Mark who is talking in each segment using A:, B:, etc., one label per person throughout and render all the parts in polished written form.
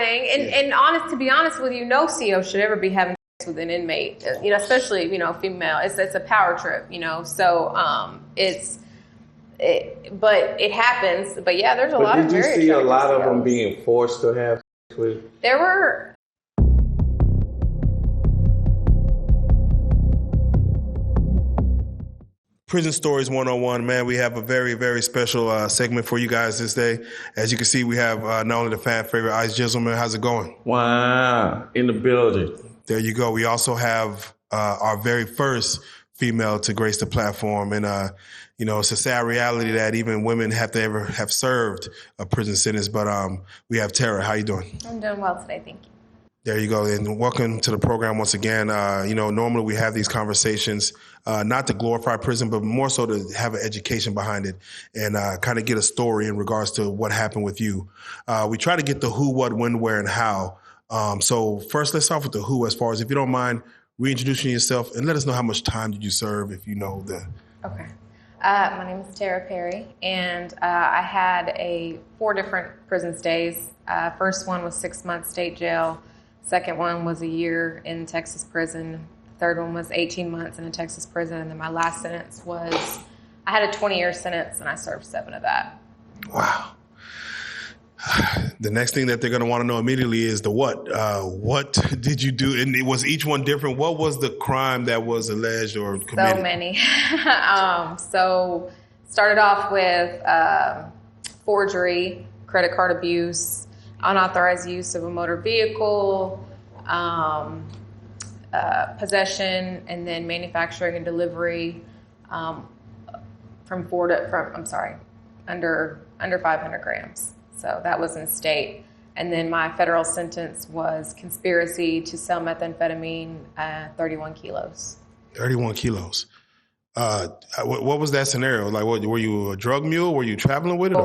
A: thing. And to be honest with you, no CO should ever be having sex with an inmate, especially, female. It's a power trip, so but it happens. But yeah, there's a lot of very
B: Did you see a lot
A: COs.
B: of them being forced to have sex with?
A: There were.
C: Prison Stories 101, man. We have a very, very special segment for you guys this day. As you can see, we have not only the fan favorite Ice Gizzle, man. How's it going?
B: Wow, in the building.
C: There you go. We also have our very first female to grace the platform. And, it's a sad reality that even women have to ever have served a prison sentence. But we have Tara. How you doing?
A: I'm doing well today. Thank you.
C: There you go. And welcome to the program once again. Normally we have these conversations, not to glorify prison, but more so to have an education behind it and kind of get a story in regards to what happened with you. We try to get the who, what, when, where, and how. So first, let's start with the who, as far as if you don't mind reintroducing yourself and let us know how much time did you serve, if you know the.
A: Okay. My name is Tara Perry, and I had 4 different prison stays. First one was 6 months state jail. Second one was a year in Texas prison. Third one was 18 months in a Texas prison. And then my last sentence was, I had a 20-year sentence, and I served 7 of that.
C: Wow. The next thing that they're going to want to know immediately is the what. What did you do? And was each one different? What was the crime that was alleged or committed?
A: So many. So started off with forgery, credit card abuse, unauthorized use of a motor vehicle, possession, and then manufacturing and delivery under 500 grams. So that was in state. And then my federal sentence was conspiracy to sell methamphetamine, 31 kilos.
C: 31 kilos. What was that scenario? Like, were you a drug mule? Were you traveling with it?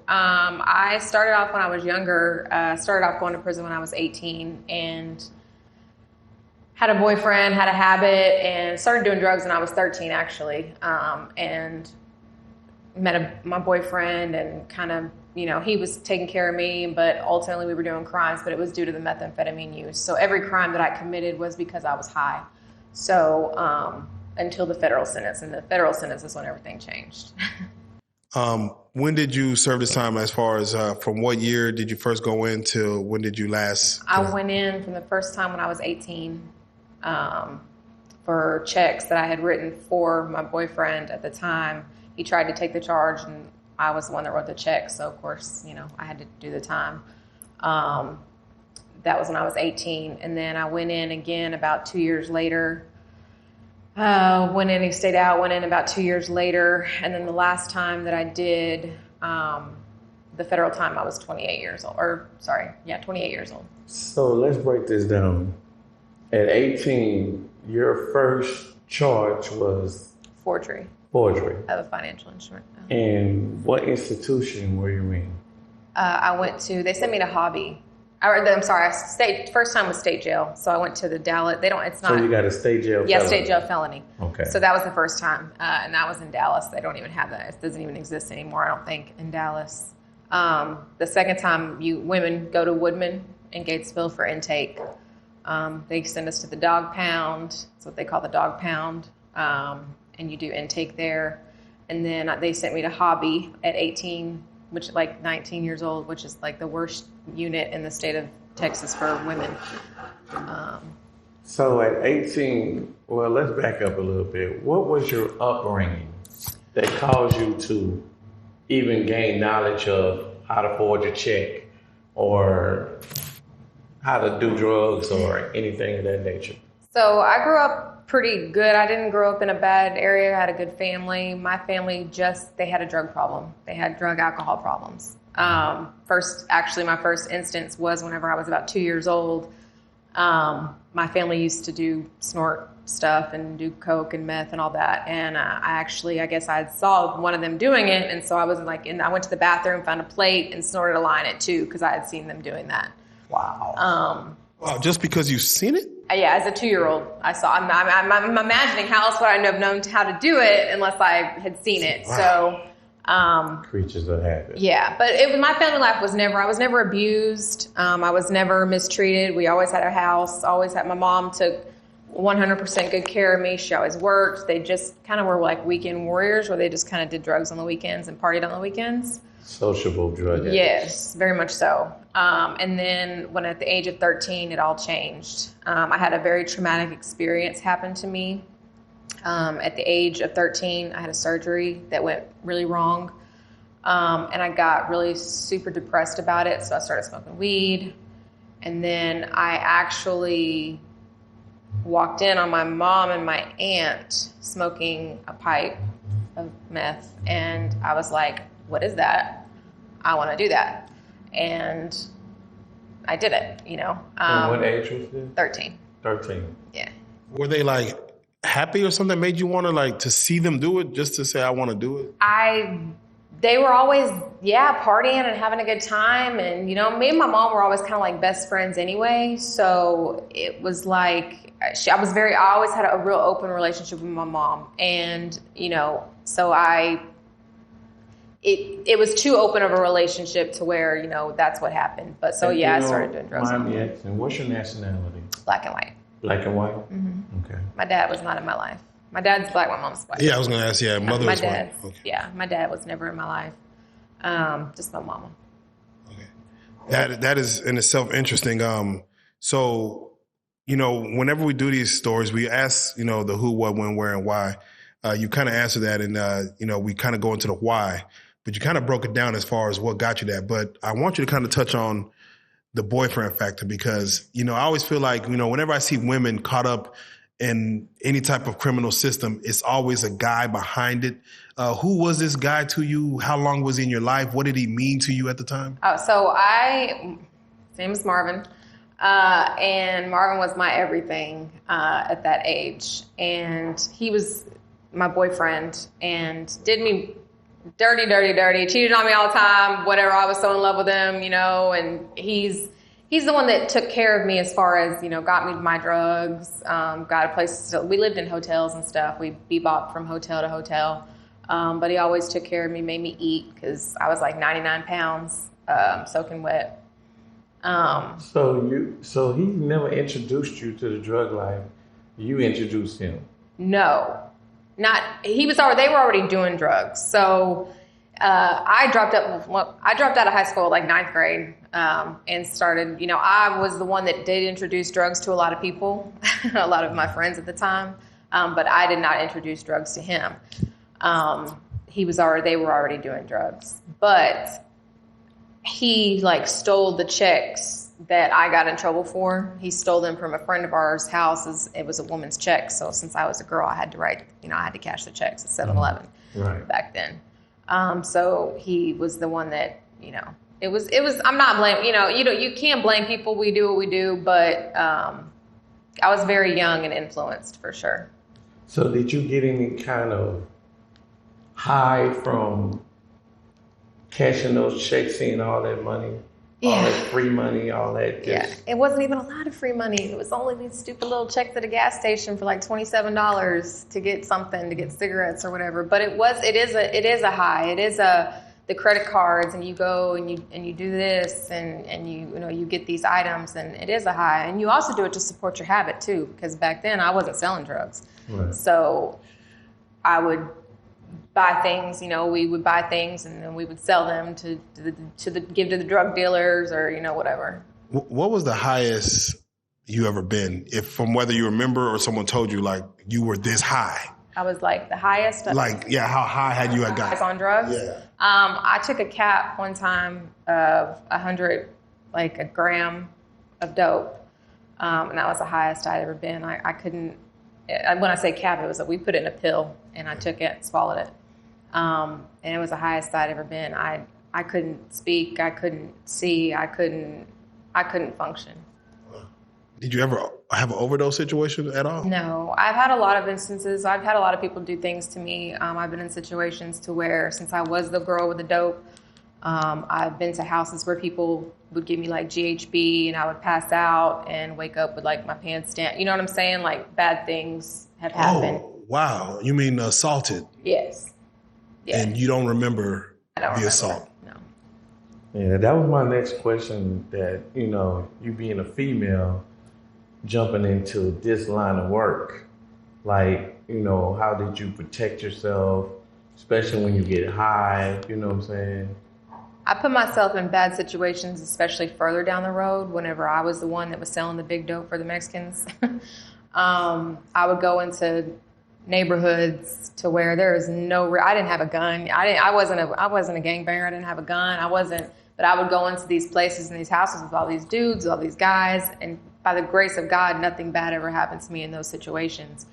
A: I started off when I was younger. Started off going to prison when I was 18 and had a boyfriend, had a habit, and started doing drugs when I was 13, actually. And met my boyfriend and kind of, he was taking care of me, but ultimately we were doing crimes, but it was due to the methamphetamine use. So every crime that I committed was because I was high. So, until the federal sentence, and the federal sentence is when everything changed.
C: When did you serve this time, as far as from what year did you first go in till when did you last?
A: I went in from the first time when I was 18 for checks that I had written for my boyfriend at the time. He tried to take the charge, and I was the one that wrote the check, so of course, I had to do the time. That was when I was 18, and then I went in again about 2 years later. Went in, he stayed out, went in about 2 years later. And then the last time that I did the federal time, I was 28 years old. 28 years old.
B: So let's break this down. At 18, your first charge was?
A: Forgery.
B: Of
A: a financial instrument.
B: And what institution were you in?
A: I went to, they sent me to Hobby. First time was state jail. So I went to the Dallas.
B: So you got a state jail felony?
A: Yeah, state jail felony.
B: Okay.
A: So that was the first time. And that was in Dallas. They don't even have that. It doesn't even exist anymore, I don't think, in Dallas. The second time, women go to Woodman in Gatesville for intake. They send us to the dog pound. That's what they call the dog pound. And you do intake there. And then they sent me to Hobby at 18, which like 19 years old, which is like the worst unit in the state of Texas for women.
B: So at 18, well, let's back up a little bit. What was your upbringing that caused you to even gain knowledge of how to forge a check or how to do drugs or anything of that nature?
A: So I grew up pretty good. I didn't grow up in a bad area. I had a good family. My family they had a drug problem. They had drug alcohol problems. My first instance was whenever I was about 2 years old. My family used to snort stuff and do coke and meth and all that. And I guess I saw one of them doing it. And so I I went to the bathroom, found a plate and snorted a line at 2 because I had seen them doing that.
B: Wow.
C: Wow, just because you've seen it?
A: Yeah, as a 2-year-old, I saw. I'm imagining how else would I have known how to do it unless I had seen it. Wow.
B: Creatures of habit.
A: Yeah, but my family life I was never abused. I was never mistreated. We always had a house, my mom took 100% good care of me. She always worked. They just kind of were like weekend warriors where they just kind of did drugs on the weekends and partied on the weekends.
B: Sociable drug addicts.
A: Yes, very much so. And then when at the age of 13, it all changed. I had a very traumatic experience happen to me. At the age of 13, I had a surgery that went really wrong. And I got really super depressed about it. So I started smoking weed. And then I actually walked in on my mom and my aunt smoking a pipe of meth. And I was like, what is that? I want to do that. And I did it,
B: And what age was this?
A: 13.
B: 13.
A: Yeah.
C: Were they like happy or something that made you want to like to see them do it, just to say, I want to do it?
A: They were always, partying and having a good time. And, me and my mom were always kind of like best friends anyway. So it was like, I always had a real open relationship with my mom. And, so it was too open of a relationship to where, that's what happened. But so, I started doing drugs.
B: And what's your nationality?
A: Black and white.
B: Black and white?
A: Mm-hmm.
B: Okay.
A: My dad was not in my life. My dad's black, my mom's white.
C: Yeah, I was going to ask, mother was white. Okay.
A: Yeah, my dad was never in my life. Just my mama.
C: Okay. That is in itself interesting. So, whenever we do these stories, we ask, the who, what, when, where, and why. You kind of answer that, and, we kind of go into the why. But you kind of broke it down as far as what got you that. But I want you to kind of touch on the boyfriend factor because, I always feel like, whenever I see women caught up in any type of criminal system, it's always a guy behind it. Who was this guy to you? How long was he in your life? What did he mean to you at the time?
A: His name is Marvin. And Marvin was my everything at that age. And he was my boyfriend and did me dirty, cheated on me all the time, whatever. I was so in love with him, and he's the one that took care of me as far as, got me my drugs, got a place. We lived in hotels and stuff. We bebopped from hotel to hotel. But he always took care of me, made me eat because I was like 99 pounds, soaking wet.
B: So he never introduced you to the drug life. You introduced him.
A: No, they were already doing drugs. So, I dropped out of high school like 9th grade, and started, I was the one that did introduce drugs to a lot of people, a lot of my friends at the time. But I did not introduce drugs to him. They were already doing drugs, but he stole the checks that I got in trouble for. He stole them from a friend of ours' house. It was a woman's check. So since I was a girl, I had to I had to cash the checks at 7-Eleven back then. So he was the one that, it was, I'm not blaming, you can't blame people. We do what we do, but, I was very young and influenced for sure.
B: So did you get any kind of high from cashing those checks, seeing all that money? Yeah. All that free money, all that.
A: It wasn't even a lot of free money. It was only these stupid little checks at a gas station for like $27 to get something, to get cigarettes or whatever. But it is a high. It is the credit cards, and you go and you do this and you get these items, and it is a high. And you also do it to support your habit too, because back then I wasn't selling drugs. Right. So I would buy things, we would buy things and then we would sell them to give to the drug dealers or, whatever.
C: What was the highest you ever been? If from whether you remember or someone told you like you were this high?
A: I was like the highest.
C: How high had you got?
A: On drugs?
C: Yeah.
A: I took a cap one time of 100, like a gram of dope. And that was the highest I'd ever been. I couldn't, when I say cap, it was that we put it in a pill and I took it, swallowed it. And it was the highest I'd ever been. I couldn't speak. I couldn't see. I couldn't function.
C: Did you ever have an overdose situation at all?
A: No. I've had a lot of instances. I've had a lot of people do things to me. I've been in situations to where, since I was the girl with the dope, I've been to houses where people would give me like GHB and I would pass out and wake up with like my pants down. You know what I'm saying? Like bad things have happened.
C: Oh, wow. You mean assaulted?
A: Yes.
C: and you don't remember the assault.
A: No.
B: Yeah, that was my next question. That you being a female, jumping into this line of work, like how did you protect yourself, especially when you get high? You know what I'm saying?
A: I put myself in bad situations, especially further down the road. Whenever I was the one that was selling the big dope for the Mexicans, I would go into neighborhoods to where there is I didn't have a gun. I wasn't a gangbanger. I didn't have a gun. But I would go into these places and these houses with all these dudes, all these guys, and by the grace of God, nothing bad ever happened to me in those situations.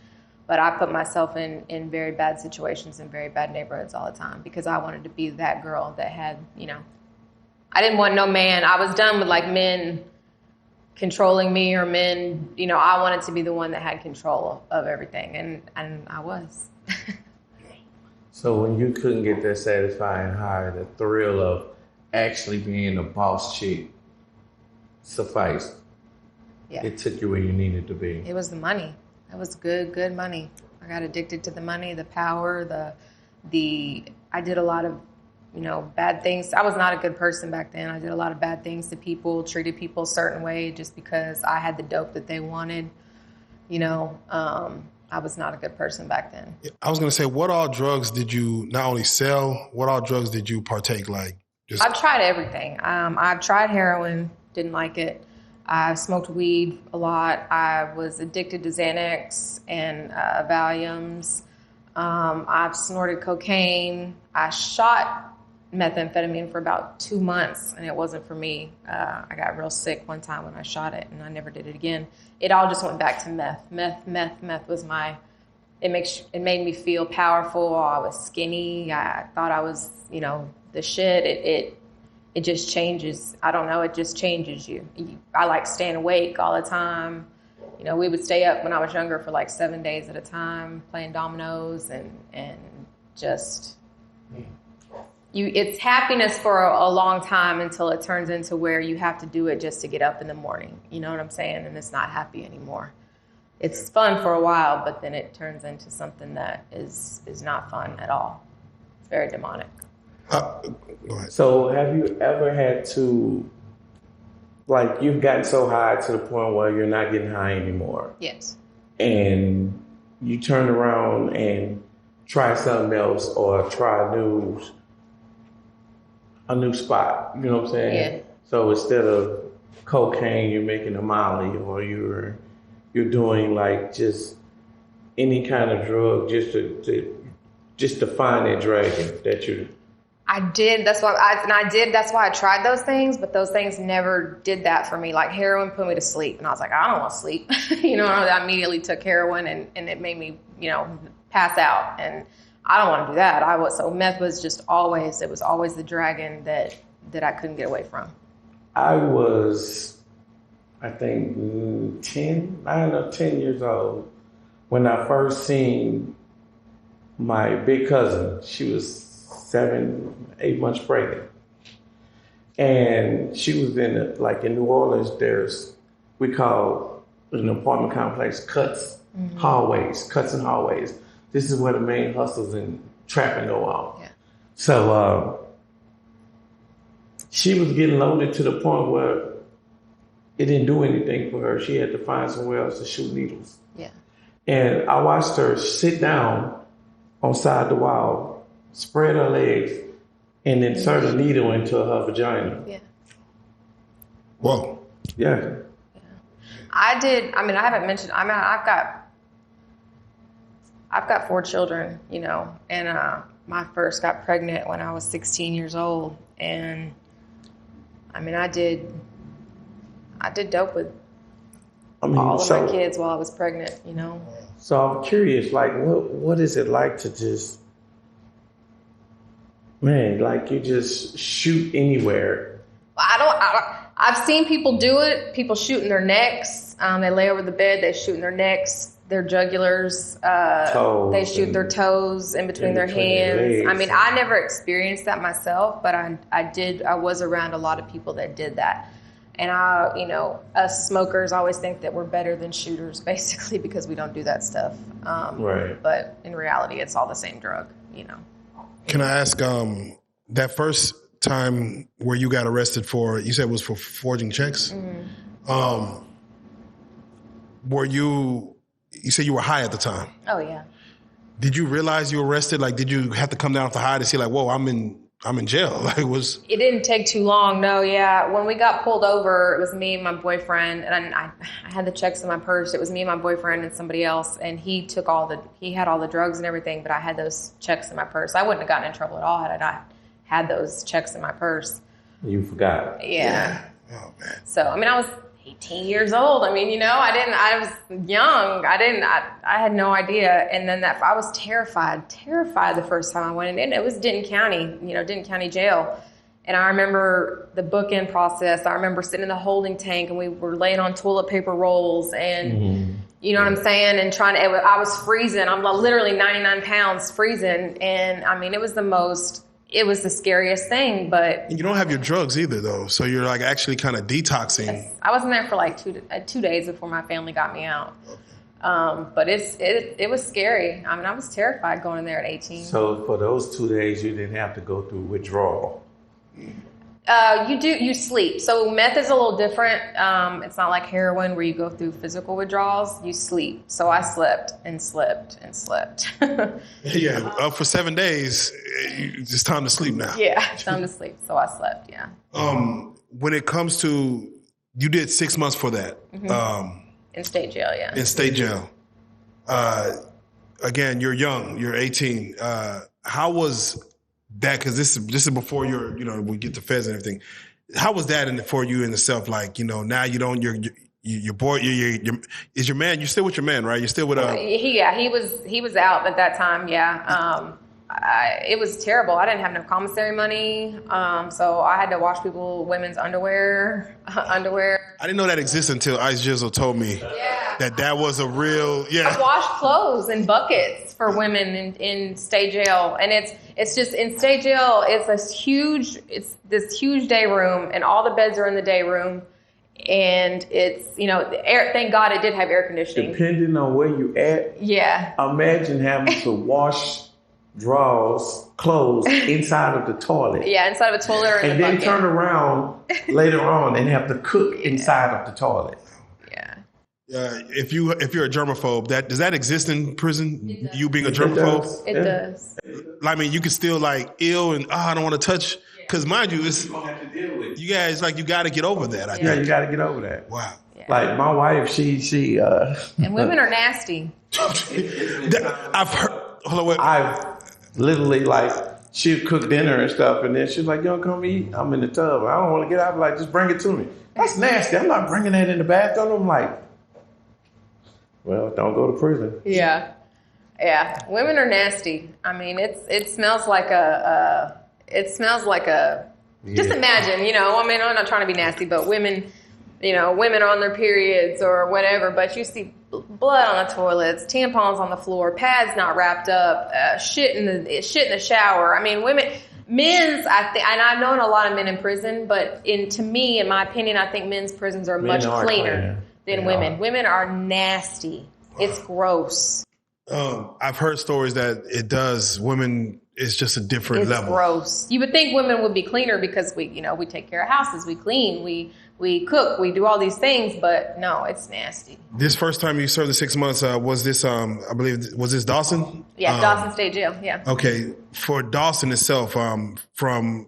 A: But I put myself in very bad situations in very bad neighborhoods all the time because I wanted to be that girl that had, I didn't want no man. I was done with like men controlling me or men, I wanted to be the one that had control of everything. And I was.
B: So when you couldn't get that satisfying high, the thrill of actually being a boss chick sufficed.
A: Yeah.
B: It took you where you needed to be.
A: It was the money. That was good money. I got addicted to the money, the power, I did a lot of, bad things. I was not a good person back then. I did a lot of bad things to people, treated people a certain way just because I had the dope that they wanted. I was not a good person back then.
C: I was going to say, what all drugs did you not only sell, what all drugs did you partake?
A: I've tried everything. I've tried heroin, didn't like it. I smoked weed a lot. I was addicted to Xanax and Valiums. I've snorted cocaine. I shot methamphetamine for about 2 months, and it wasn't for me. I got real sick one time when I shot it, and I never did it again. It all just went back to meth. Meth was it made me feel powerful. I was skinny. I thought I was, the shit. It just changes. I don't know. It just changes you. I like staying awake all the time. We would stay up when I was younger for like 7 days at a time playing dominoes and just it's happiness for a long time until it turns into where you have to do it just to get up in the morning. You know what I'm saying? And it's not happy anymore. It's fun for a while, but then it turns into something that is not fun at all. It's very demonic.
C: Go ahead.
B: So have you ever had to, you've gotten so high to the point where you're not getting high anymore?
A: Yes.
B: And you turn around and try something else or try a new spot, you know what I'm saying?
A: Yeah.
B: So instead of cocaine, you're making a Molly, or you're doing just any kind of drug just to find that dragon that you.
A: I did. That's why I tried those things, but those things never did that for me. Like heroin put me to sleep, and I was like, I don't want to sleep. I immediately took heroin, and it made me, pass out, and I don't want to do that. So meth was just always the dragon that I couldn't get away from.
B: I was, I think, 10 years old when I first seen my big cousin. She was 7-8 months pregnant. And she was in New Orleans, we call an apartment complex cuts, mm-hmm. cuts and hallways. This is where the main hustles and trapping go on.
A: Yeah.
B: So she was getting loaded to the point where it didn't do anything for her. She had to find somewhere else to shoot needles.
A: Yeah.
B: And I watched her sit down on side the wall, spread her legs, and insert a needle into her vagina.
A: Yeah.
C: Whoa.
B: Yeah.
A: I did. I haven't mentioned. I've got 4 children, and my first got pregnant when I was 16 years old, and I did dope with all of my kids while I was pregnant,
B: So I'm curious, what is it like to just, you just shoot anywhere?
A: I've seen people do it. People shooting their necks. They lay over the bed. They shoot in their necks, their jugulars. They shoot their toes in between their hands. I never experienced that myself, but I was around a lot of people that did that. And us smokers always think that we're better than shooters, basically, because we don't do that stuff.
B: Right.
A: But in reality, it's all the same drug,
C: Can I ask, that first time where you got arrested for, you said it was for forging checks? Mm-hmm. You said you were high at the time.
A: Oh, yeah.
C: Did you realize you were arrested? Like, did you have to come down off the high to see like, whoa, I'm in jail? Like,
A: It didn't take too long. No, yeah. When we got pulled over, it was me and my boyfriend, and I had the checks in my purse. It was me and my boyfriend and somebody else, and he had all the drugs and everything, but I had those checks in my purse. I wouldn't have gotten in trouble at all had I not had those checks in my purse.
B: You forgot.
A: Yeah.
C: Oh man.
A: So, I mean, I was 18 years old. I mean, I was young. I had no idea. And then I was terrified the first time I went in. It was Denton County Jail. And I remember the bookend process. I remember sitting in the holding tank and we were laying on toilet paper rolls and, you know what I'm saying? And I was freezing. I'm literally 99 pounds freezing. And I mean, it was the scariest thing, but...
C: You don't have your drugs either, though, so you're, like, actually kind of detoxing.
A: Yes. I was in there for, like, 2 days before my family got me out. Okay. But it was scary. I mean, I was terrified going in there at 18.
B: So for those 2 days, you didn't have to go through withdrawal?
A: You sleep. So meth is a little different. It's not like heroin where you go through physical withdrawals. You sleep. So I slept and slept and slept.
C: Yeah, for 7 days, it's time to sleep now.
A: Yeah, it's time to sleep. So I slept, yeah.
C: When it comes to, you did 6 months for that.
A: Mm-hmm. In state jail, yeah.
C: In state jail. Again, you're young. You're 18. How was that? Because this is before we get to feds and everything. How was that for you in itself? Like, now you don't. Your boy. Is your man? You're still with your man, right? You're still with
A: He was out at that time. Yeah. It was terrible. I didn't have no commissary money, so I had to wash women's underwear. I
C: didn't know that existed until Ice Gizzle told me that was a real. Yeah.
A: I washed clothes in buckets for women in state jail, and it's just in state jail. It's this huge day room, and all the beds are in the day room. And it's, thank God it did have air conditioning.
B: Depending on where you at.
A: Yeah.
B: Imagine having to wash clothes inside of the toilet.
A: Yeah, inside of a toilet or in
B: and
A: the
B: then
A: bucket.
B: Turn around later on and have to cook inside of the toilet.
A: Yeah.
C: If you're a germaphobe, does that exist in prison? You being a germaphobe?
A: It does.
C: I mean, you can still ill and I don't want to touch. Because mind you, it's you guys you got to get over that. I think.
B: You got to get over that.
C: Wow.
A: Yeah.
B: Like my wife, she
A: and women are nasty.
C: I've heard. Hold on,
B: I've literally she'd cook dinner and stuff, and then she's like, "Yo, come eat." I'm in the tub. I don't want to get out. I'm like, just bring it to me. That's nasty. I'm not bringing that in the bathroom. I'm like, well, don't go to prison.
A: Yeah. Yeah. Women are nasty. I mean, it smells like just imagine, I mean, I'm not trying to be nasty, but women are on their periods or whatever, but you see blood on the toilets, tampons on the floor, pads not wrapped up, shit in the shower. I mean, men's, and I've known a lot of men in prison, but in my opinion, I think men's prisons are much cleaner than women. Women are nasty. It's gross.
C: I've heard stories that it does. Women, it's just a different level.
A: It's gross. You would think women would be cleaner because we take care of houses, we clean, we cook, we do all these things, but no, it's nasty.
C: This first time you served the 6 months, was this, I believe, was this Dawson?
A: Yeah, Dawson State Jail, yeah.
C: Okay, for Dawson itself, from,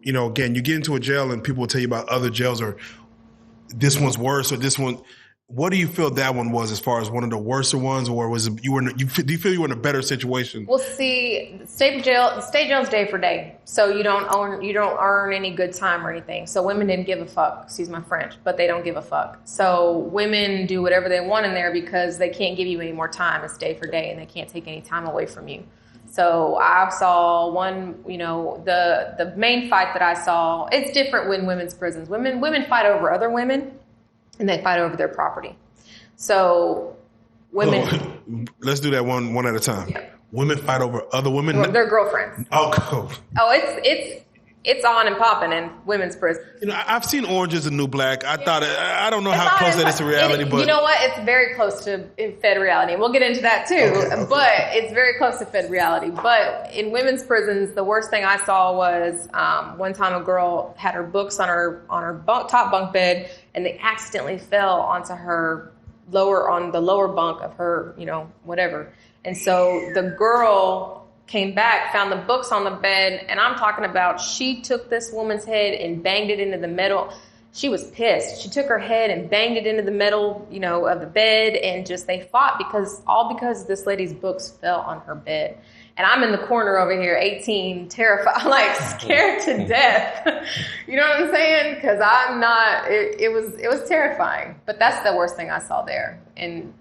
C: again, you get into a jail and people will tell you about other jails or this one's worse or this one. What do you feel that one was as far as one of the worser ones, or was it, do you feel you were in a better situation?
A: Well, see, state jail's day for day, so you don't earn any good time or anything. So women didn't give a fuck. Excuse my French, but they don't give a fuck. So women do whatever they want in there because they can't give you any more time. It's day for day, and they can't take any time away from you. So I saw one, the main fight that I saw. It's different in women's prisons. Women fight over other women. And they fight over their property. So women...
C: Let's do that one at a time.
A: Yeah.
C: Women fight over other women?
A: Their girlfriends.
C: Oh, cool.
A: Oh, it's it's on and popping in women's prison.
C: You know, I've seen Orange is the New Black. I thought I don't know how close that is to reality, but
A: you know what? It's very close to Fed reality. We'll get into that too. Okay. But it's very close to Fed reality. But in women's prisons, the worst thing I saw was one time a girl had her books on her top bunk bed, and they accidentally fell onto her on the lower bunk of her, whatever. And so the girl came back, found the books on the bed, and I'm talking about she took this woman's head and banged it into the metal. She was pissed. She took her head and banged it into the metal, of the bed, and they fought because this lady's books fell on her bed. And I'm in the corner over here, 18, terrified, like scared to death. You know what I'm saying? Because I'm not. It was terrifying. But that's the worst thing I saw there. And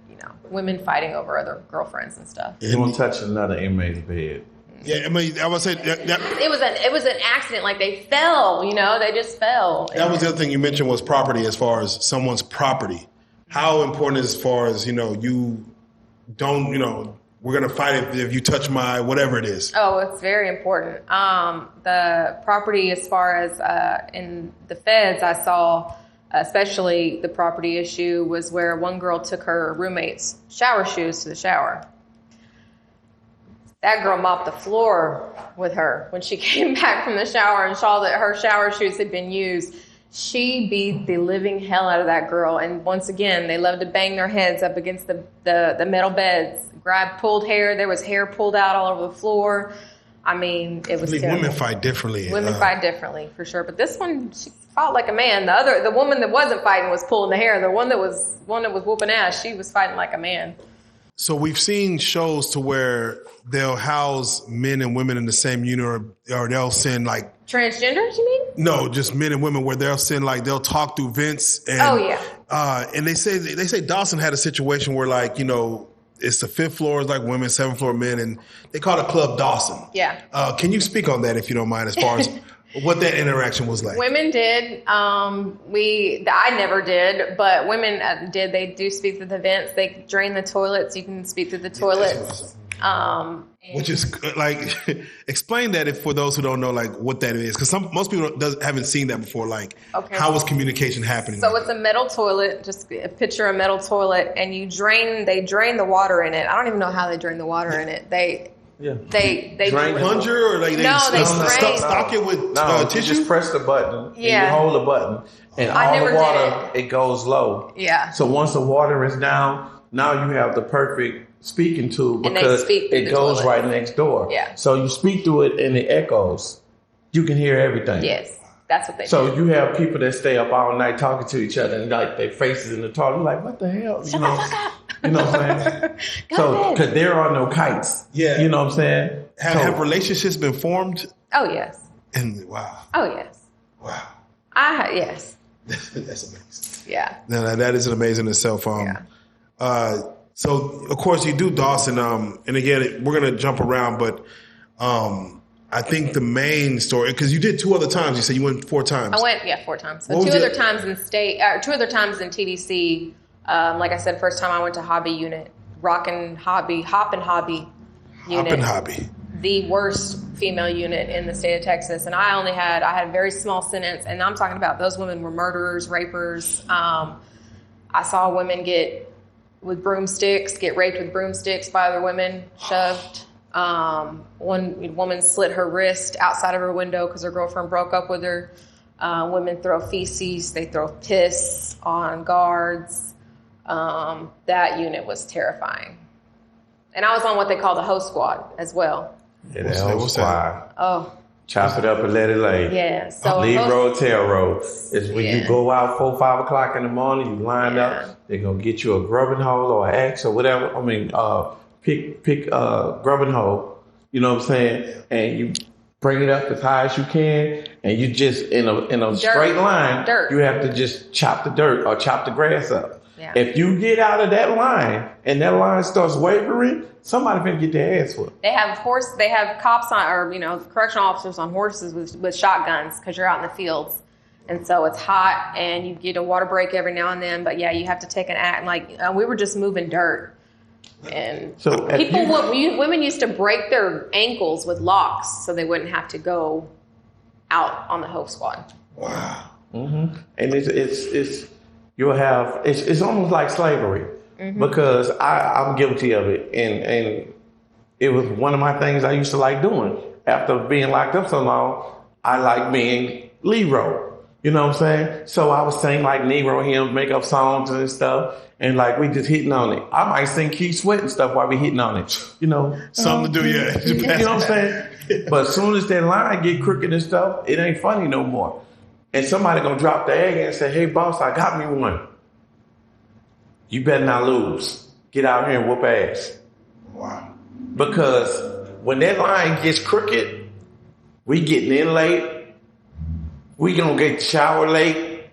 A: women fighting over other girlfriends and stuff.
B: You won't touch another inmate's bed.
C: Yeah, I mean, I would say that
A: it was an accident. Like they fell, they just fell.
C: That was the other thing you mentioned was property. As far as someone's property, how important as far as you don't we're gonna fight if you touch my whatever it is.
A: Oh, it's very important. The property, as far as in the feds, I saw. Especially the property issue was where one girl took her roommate's shower shoes to the shower. That girl mopped the floor with her when she came back from the shower and saw that her shower shoes had been used. She beat the living hell out of that girl. And once again, they love to bang their heads up against the metal beds, pulled hair. There was hair pulled out all over the floor. I mean, it was terrible.
C: Women fight differently.
A: Women fight differently, for sure. But this one, she fought like a man. The woman that wasn't fighting was pulling the hair. The one that was whooping ass, she was fighting like a man.
C: So we've seen shows to where they'll house men and women in the same unit, or they'll send like
A: transgenders. You mean?
C: No, just men and women where they'll send they'll talk through vents. And, and they say Dawson had a situation where it's the 5th floor is like women, 7th floor men, and they call it Club Dawson.
A: Yeah.
C: Can you speak on that if you don't mind, as far as what that interaction was like?
A: Women did. I never did, but women did. They do speak through the vents. They drain the toilets. You can speak through the toilets.
C: Which is explain that for those who don't know what that is, because most people haven't seen that before. How is communication happening?
A: So it's a metal toilet. Just picture a metal toilet, and they drain the water in it. I don't even know how they drain the water in it. They
B: drain
C: plunger, or they stock it with tissue.
B: You just press the button.
A: Yeah.
B: And you hold the button, and all the water it goes low.
A: Yeah.
B: So once the water is down, now you have the perfect speaking tube because it goes right next door.
A: Yeah.
B: So you speak through it and it echoes. You can hear everything.
A: Yes. That's what they do.
B: So you have people that stay up all night talking to each other and their faces in the toilet. You're like, what the hell?
A: Shut the fuck up.
B: You know what I'm saying? So, because there are no kites.
C: Yeah.
B: You know what I'm saying?
C: Have relationships been formed?
A: Oh, yes.
C: And wow.
A: Oh, yes.
C: Wow.
A: Yes.
C: That's amazing.
A: Yeah.
C: No, that is amazing in itself. So, of course, you do Dawson. And again, we're going to jump around, but I think the main story, because you did 2 other times. You said you went 4 times.
A: I went, 4 times. So 2 other times in state, 2 other times in TDC. Like I said, first time I went to Hobby Unit, Hop and Hobby Unit.
C: Hop and Hobby.
A: The worst female unit in the state of Texas. And I had a very small sentence. And I'm talking about those women were murderers, rapers. I saw women get raped with broomsticks by other women, shoved. One woman slit her wrist outside of her window because her girlfriend broke up with her. Women throw feces. They throw piss on guards. That unit was terrifying. And I was on what they call the host squad as well.
B: Yeah, the host squad.
A: Oh.
B: Chop it up and let it lay.
A: Yeah. So
B: leave road, tail road. It's when you go out 4, 5 o'clock in the morning, you line up, they're going to get you a grubbing hole or an axe or whatever. I mean, pick a grubbing hole, you know what I'm saying? And you bring it up as high as you can, and you just, in a straight line, you have to just chop the dirt or chop the grass up. Yeah. If you get out of that line and that line starts wavering, somebody finna get their ass whooped.
A: They have cops correctional officers on horses with shotguns because you're out in the fields. And so it's hot and you get a water break every now and then. But yeah, you have to take an act. We were just moving dirt. And so women used to break their ankles with locks so they wouldn't have to go out on the Hope Squad.
C: Wow.
B: Mm-hmm. And it's you'll have it's almost like slavery because I'm guilty of it, and it was one of my things I used to like doing. After being locked up so long, I like being Leroy. You know what I'm saying? So I was saying like Negro hymns, make up songs and stuff, and like we just hitting on it. I might sing Keith Sweat and stuff while we hitting on it. You know,
C: something to do, yeah.
B: You know what I'm saying? But as soon as that line get crooked and stuff, it ain't funny no more. And somebody gonna drop the egg and say, "Hey boss, I got me one. You better not lose. Get out here and whoop ass."
C: Wow.
B: Because when that line gets crooked, we getting in late. We gonna get shower late.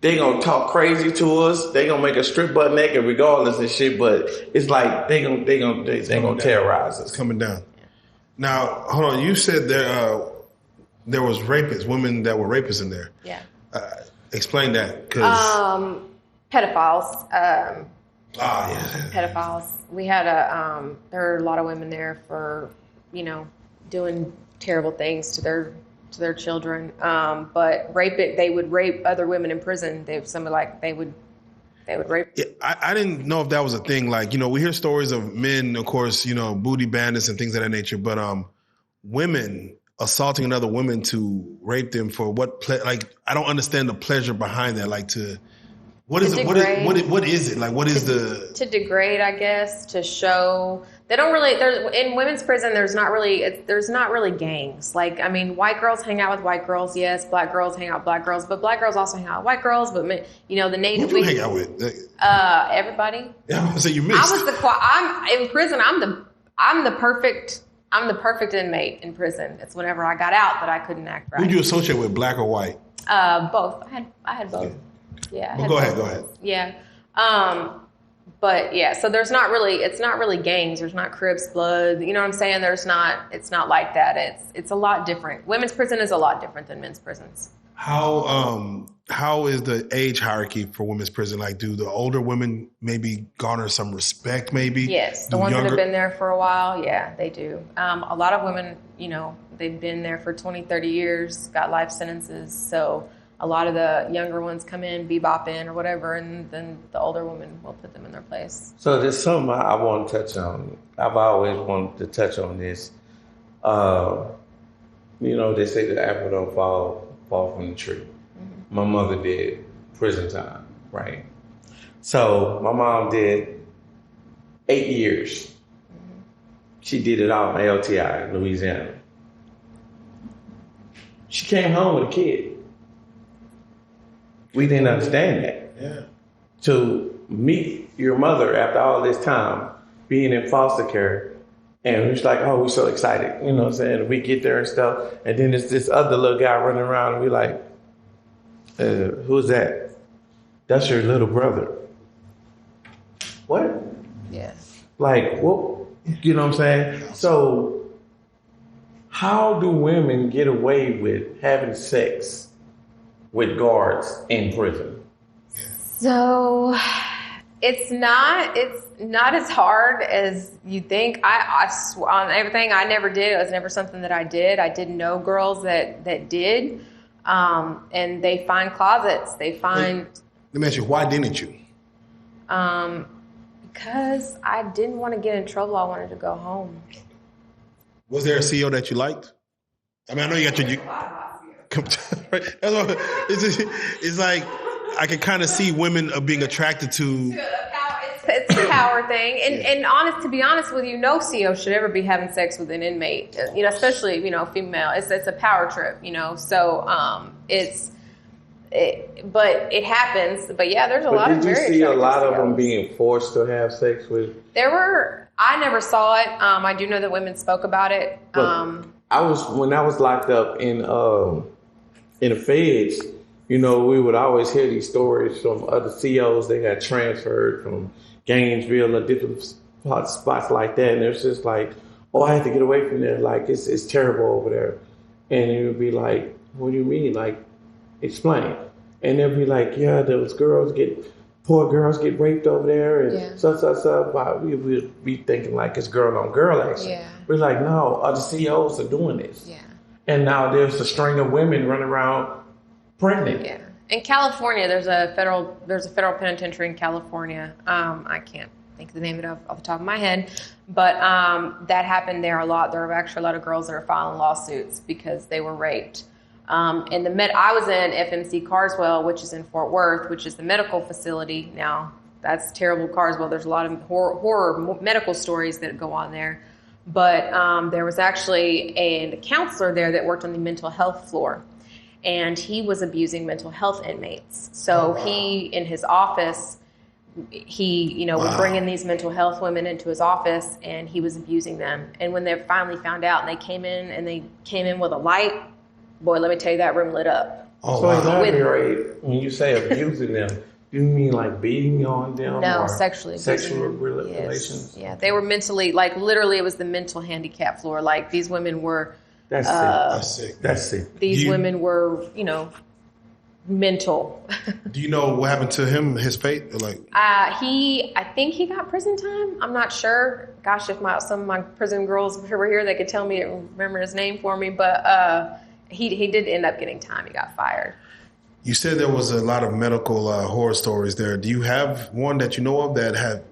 B: They gonna talk crazy to us. They gonna make us strip butt naked regardless and shit. But it's like they gonna terrorize us.
C: It's coming down. Now, hold on. You said there was rapists, women that were rapists in there.
A: Yeah.
C: Explain that, because
A: pedophiles.
C: yeah.
A: Pedophiles. We had there were a lot of women there for, doing terrible things to their children. But they would rape other women in prison. They would rape.
C: Yeah, I didn't know if that was a thing. Like, we hear stories of men, of course, booty bandits and things of that nature. But women assaulting another woman to rape them for what? I don't understand the pleasure behind that. Like what is it? What is it? Like, what is
A: to degrade? I guess to show. They don't really. In women's prison, there's not really gangs. Like, I mean, white girls hang out with white girls. Yes, black girls hang out with black girls, but black girls also hang out with white girls. But the native.
C: Who do you hang out with?
A: Everybody.
C: Yeah, so you mixed.
A: I'm in prison. I'm the perfect inmate in prison. It's whenever I got out that I couldn't act right.
C: Who do you associate with, black or white?
A: Both. I had both. Yeah.
C: Well, go ahead.
A: Yeah. But yeah, so it's not really gangs. There's not Crips, Blood. You know what I'm saying? It's not like that. It's a lot different. Women's prison is a lot different than men's prisons.
C: How is the age hierarchy for women's prison? Like, do the older women maybe garner some respect maybe?
A: Yes. The ones that have been there for a while, yeah, they do. A lot of women, they've been there for 20, 30 years, got life sentences. So a lot of the younger ones come in, bebopping or whatever, and then the older women will put them in their place.
B: So there's something I want to touch on. I've always wanted to touch on this. They say the apple don't fall from the tree. Mm-hmm. My mother did prison time, right? So my mom did 8 years. Mm-hmm. She did it all in LTI, Louisiana. She came home with a kid. We didn't understand that.
C: Yeah.
B: To meet your mother after all this time, being in foster care, and it's like, oh, we're so excited. You know what I'm saying? We get there and stuff, and then there's this other little guy running around, and we're like, who's that? That's your little brother. What?
A: Yeah.
B: Like, what? You know what I'm saying? So, how do women get away with having sex with guards in prison?
A: So it's not as hard as you think. I on everything I never did. It was never something that I did. I did know girls that did, and they find closets. They find.
C: Let me ask you, why didn't you?
A: Because I didn't want to get in trouble. I wanted to go home.
C: Was there a CEO that you liked? I mean, I know you got your. It's like I can kind of see women being attracted to.
A: It's a power thing, and to be honest with you, no CO should ever be having sex with an inmate. Especially female. It's a power trip. So but it happens. But yeah, there's a lot of.
B: Did you see a lot of them being forced to have sex with?
A: I never saw it. I do know that women spoke about it.
B: When I was locked up in the feds, we would always hear these stories from other COs. They got transferred from Gainesville or different spots like that. And it's just like, oh, I have to get away from there. Like, it's terrible over there. And it would be like, what do you mean? Like, explain. And they'd be like, yeah, those poor girls get raped over there. And stuff. We would be thinking like it's girl on girl action. Yeah. We're like, no, other COs are doing this.
A: Yeah.
B: And now there's a string of women running around pregnant.
A: Yeah. In California, there's a federal penitentiary in California. I can't think of the name of it off the top of my head, but that happened there a lot. There are actually a lot of girls that are filing lawsuits because they were raped. And I was in FMC Carswell, which is in Fort Worth, which is the medical facility. Now, that's terrible, Carswell. There's a lot of horror medical stories that go on there. But there was actually a counselor there that worked on the mental health floor. And he was abusing mental health inmates. So he, in his office, he, would bring in these mental health women into his office, and he was abusing them. And when they finally found out, and they came in with a light, boy, let me tell you, that room lit up.
B: Oh, so elaborate, when you say abusing them, do you mean like beating on them?
A: No,
B: or
A: sexually.
B: Sexual relations?
A: Yeah, they were mentally, literally it was the mental handicap floor. Like, these women were...
B: That's sick.
A: These women were, mental.
C: Do you know what happened to him, his fate?
A: I think he got prison time. I'm not sure. Gosh, if some of my prison girls were here, they could tell me, remember his name for me. But he did end up getting time. He got fired.
C: You said there was a lot of medical horror stories there. Do you have one that you know of that had...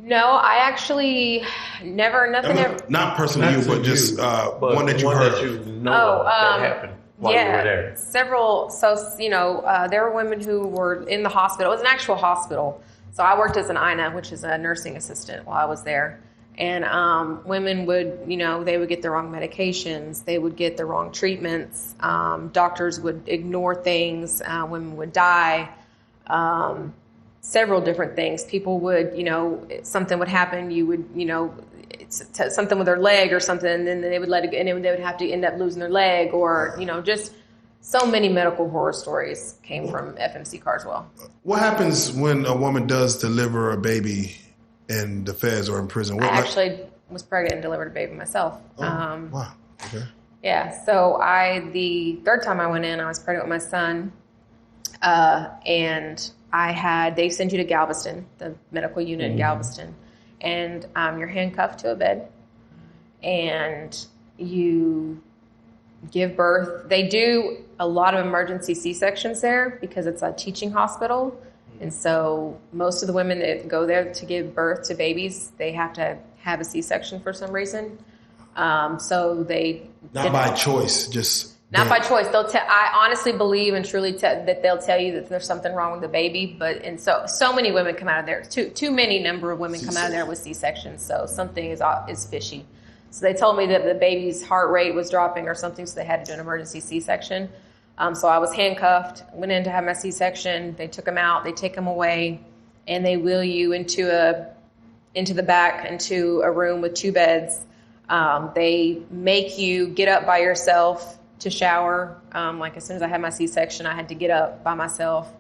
A: No, I actually nothing ever.
C: Not personally you, but just one that you heard.
B: That you know that happened while you were there.
A: Several. So, there were women who were in the hospital. It was an actual hospital. So I worked as an INA, which is a nursing assistant, while I was there. And women would, they would get the wrong medications. They would get the wrong treatments. Doctors would ignore things. Women would die. Several different things. People would, something would happen. You would, something with their leg or something, and then they would let it, and they would have to end up losing their leg, or just so many medical horror stories came from FMC Carswell.
C: What happens when a woman does deliver a baby in the feds or in prison?
A: I actually was pregnant and delivered a baby myself.
C: Oh, wow. Okay.
A: Yeah. So the third time I went in, I was pregnant with my son, and they send you to Galveston, the medical unit in Galveston, and you're handcuffed to a bed, and you give birth. They do a lot of emergency C-sections there because it's a teaching hospital, and so most of the women that go there to give birth to babies, they have to have a C-section for some reason. So they...
C: Not by choice, just...
A: Not by choice. I honestly believe and truly that they'll tell you that there's something wrong with the baby, and so many women come out of there. Too many number of women come out of there with C-sections, so something is fishy. So they told me that the baby's heart rate was dropping or something, so they had to do an emergency C-section. So I was handcuffed, went in to have my C-section. They took him out, they take him away, and they wheel you into the back, into a room with 2 beds. They make you get up by yourself to shower. As soon as I had my C-section, I had to get up by myself.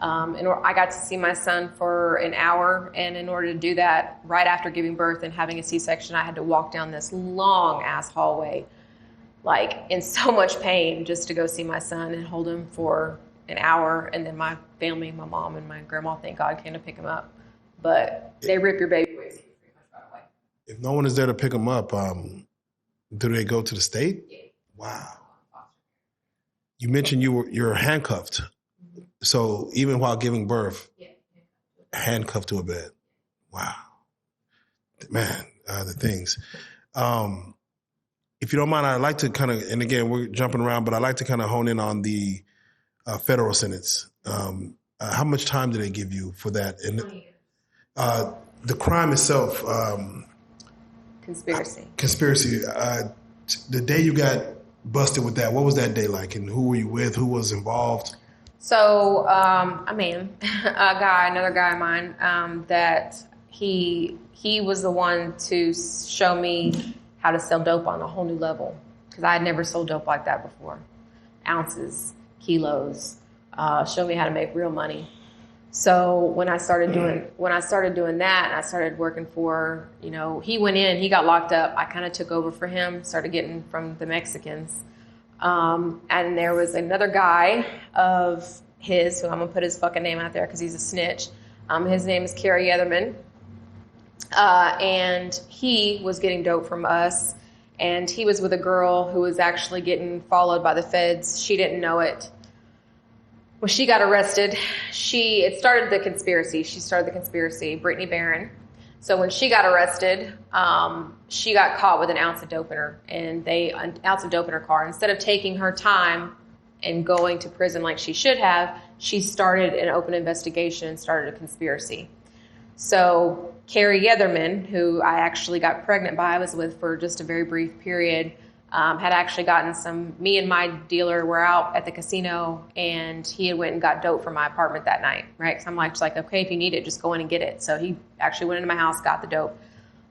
A: And I got to see my son for an hour. And in order to do that, right after giving birth and having a C-section, I had to walk down this long ass hallway, in so much pain, just to go see my son and hold him for an hour. And then my family, my mom and my grandma, thank God, came to pick him up. But they rip your baby away pretty much right away.
C: If no one is there to pick him up, do they go to the state?
A: Yeah.
C: Wow. You mentioned you're handcuffed. So even while giving birth, handcuffed to a bed. Wow. Man, the things. If you don't mind, I'd like to kind of, and again, we're jumping around, but I'd like to kind of hone in on the federal sentence. How much time do they give you for that? And the crime itself.
A: Conspiracy. The day you got busted with that, what was that day like, and who were you with? Who was involved? So another guy of mine, that he was the one to show me how to sell dope on a whole new level, because I had never sold dope like that before. Ounces, kilos, show me how to make real money. So when I started doing that, and I started working for, he went in, he got locked up. I kind of took over for him, started getting from the Mexicans. And there was another guy of his, who I'm gonna put his fucking name out there because he's a snitch. His name is Kerry Etherman. And he was getting dope from us. And he was with a girl who was actually getting followed by the feds. She didn't know it. When she got arrested, it started the conspiracy. She started the conspiracy, Brittany Barron. So when she got arrested, she got caught with an ounce of dope in her, and an ounce of dope in her car. Instead of taking her time and going to prison like she should have, she started an open investigation and started a conspiracy. So Carrie Yetherman, who I actually got pregnant by, I was with for just a very brief period, had actually gotten me and my dealer were out at the casino, and he had went and got dope from my apartment that night, right? Because I'm just like, okay, if you need it, just go in and get it. So he actually went into my house, got the dope.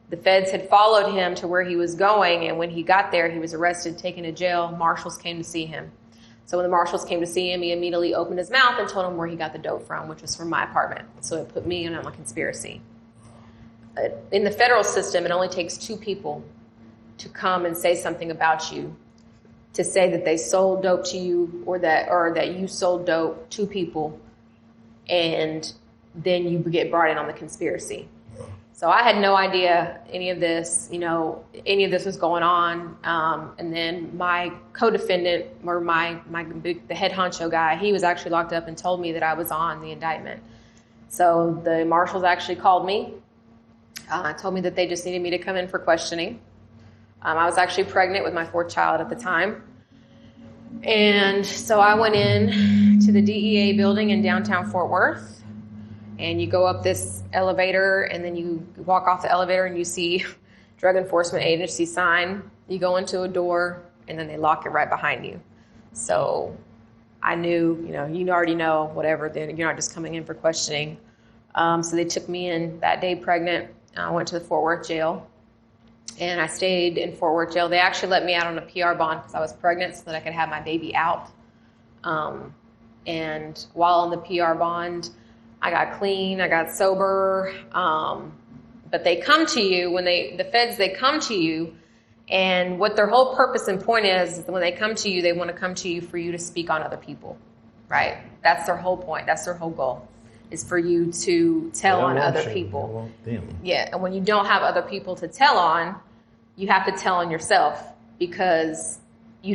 A: The feds had followed him to where he was going, and when he got there, he was arrested, taken to jail. Marshals came to see him. So when the marshals came to see him, he immediately opened his mouth and told him where he got the dope from, which was from my apartment. So it put me in on a conspiracy. In the federal system, it only takes 2 people to come and say something about you, to say that they sold dope to you or that you sold dope to people, and then you get brought in on the conspiracy. So I had no idea any of this was going on. And then my co-defendant, or the head honcho guy, he was actually locked up and told me that I was on the indictment. So the marshals actually called me, told me that they just needed me to come in for questioning. I was actually pregnant with my 4th child at the time. And so I went in to the DEA building in downtown Fort Worth, and you go up this elevator, and then you walk off the elevator and you see Drug Enforcement Agency sign. You go into a door, and then they lock it right behind you. So I knew, you already know, whatever, you're not just coming in for questioning. So they took me in that day pregnant. I went to the Fort Worth jail. And I stayed in Fort Worth jail. They actually let me out on a PR bond because I was pregnant, so that I could have my baby out. And while on the PR bond, I got clean, I got sober. But they come to you the feds, they come to you, and what their whole purpose and point is when they come to you, they want to come to you for you to speak on other people, right? That's their whole point. That's their whole goal, is for you to tell on other people. Yeah, and when you don't have other people to tell on, you have to tell on yourself, because you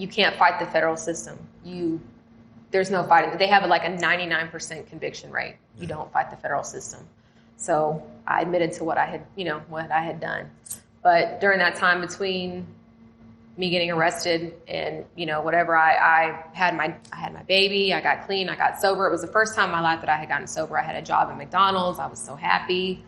A: can't fight the federal system. There's no fighting. They have like a 99% conviction rate. You don't fight the federal system. So I admitted to what I had done. But during that time between me getting arrested and whatever, I had my baby. I got clean. I got sober. It was the first time in my life that I had gotten sober. I had a job at McDonald's. I was so happy.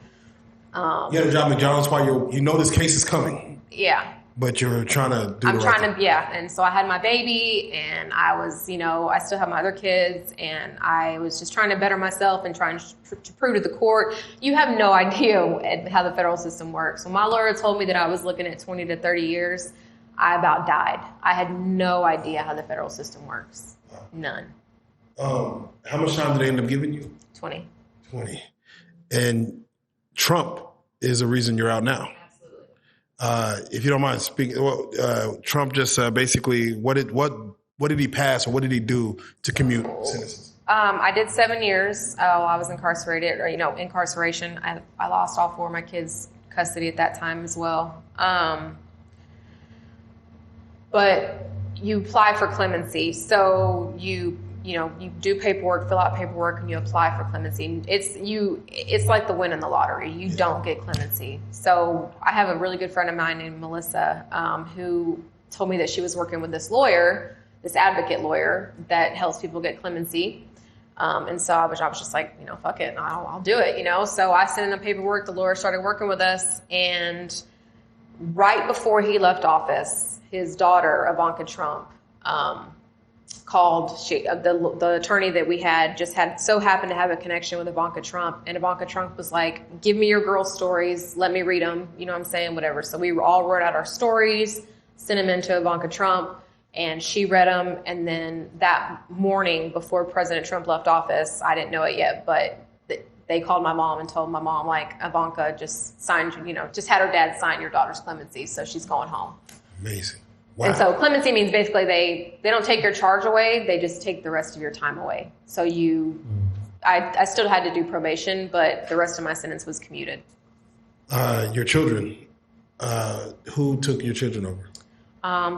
C: You had a job at McDonald's while this case is coming.
A: Yeah.
C: But you're trying to do
A: And so I had my baby, and I was, I still have my other kids, and I was just trying to better myself and trying to prove to the court. You have no idea how the federal system works. When my lawyer told me that I was looking at 20 to 30 years, I about died. I had no idea how the federal system works. None.
C: How much time did they end up giving you?
A: 20.
C: And Trump is the reason you're out now. If you don't mind speaking, Trump just basically, what did he pass, or what did he do to commute sentences?
A: I did 7 years while I was incarcerated, incarceration. I lost all 4 of my kids' custody at that time as well. But you apply for clemency. So you do paperwork, fill out paperwork, and you apply for clemency. It's like the win in the lottery. You don't get clemency. So I have a really good friend of mine named Melissa, who told me that she was working with this lawyer, this advocate lawyer that helps people get clemency. And so I was just like, fuck it, I'll do it, So I sent in the paperwork. The lawyer started working with us, and right before he left office, his daughter, Ivanka Trump, called. The attorney that we had so happened to have a connection with Ivanka Trump, and Ivanka Trump was like, give me your girls' stories, let me read them, you know what I'm saying, whatever. So we all wrote out our stories, sent them in to Ivanka Trump, and she read them. And then that morning before President Trump left office, I didn't know it yet, but they called my mom and told my mom, like, Ivanka just signed, just had her dad sign your daughter's clemency, so she's going home.
C: Amazing. Wow.
A: And so clemency means basically they don't take your charge away, they just take the rest of your time away. So I still had to do probation, but the rest of my sentence was commuted.
C: Your children, Who took your children over?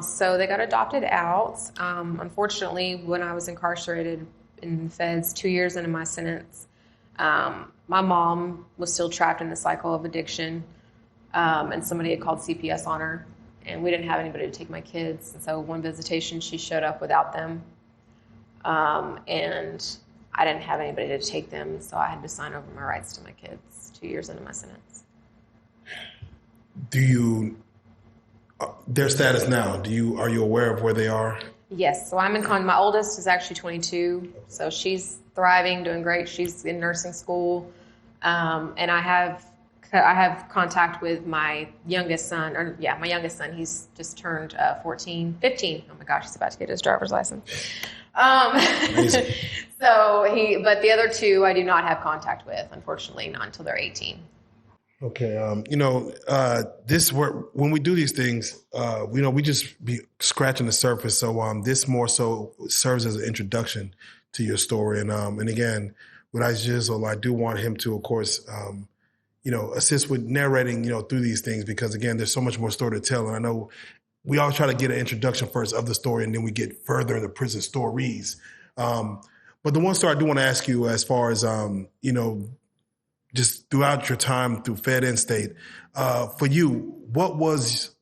A: So they got adopted out. Unfortunately, when I was incarcerated in the feds 2 years into my sentence, my mom was still trapped in the cycle of addiction, and somebody had called CPS on her, and we didn't have anybody to take my kids. And so one visitation, she showed up without them, and I didn't have anybody to take them, so I had to sign over my rights to my kids 2 years into my sentence.
C: Do you, their status now, are you aware of where they are?
A: Yes, so I'm in my oldest is actually 22, so she's thriving, doing great. She's in nursing school, and I have contact with my youngest son, my youngest son. He's just turned 15. Oh my gosh, he's about to get his driver's license.
C: Amazing.
A: But the other two I do not have contact with, unfortunately, not until they're 18.
C: Okay. When we do these things, we just be scratching the surface. So this more so serves as an introduction to your story. And again, with Ice Gizzle, I do want him to, of course, assist with narrating, through these things, because again, there's so much more story to tell. And I know we all try to get an introduction first of the story, and then we get further into prison stories. But the one story I do want to ask you, as far as, just throughout your time through Fed and State, for you, what was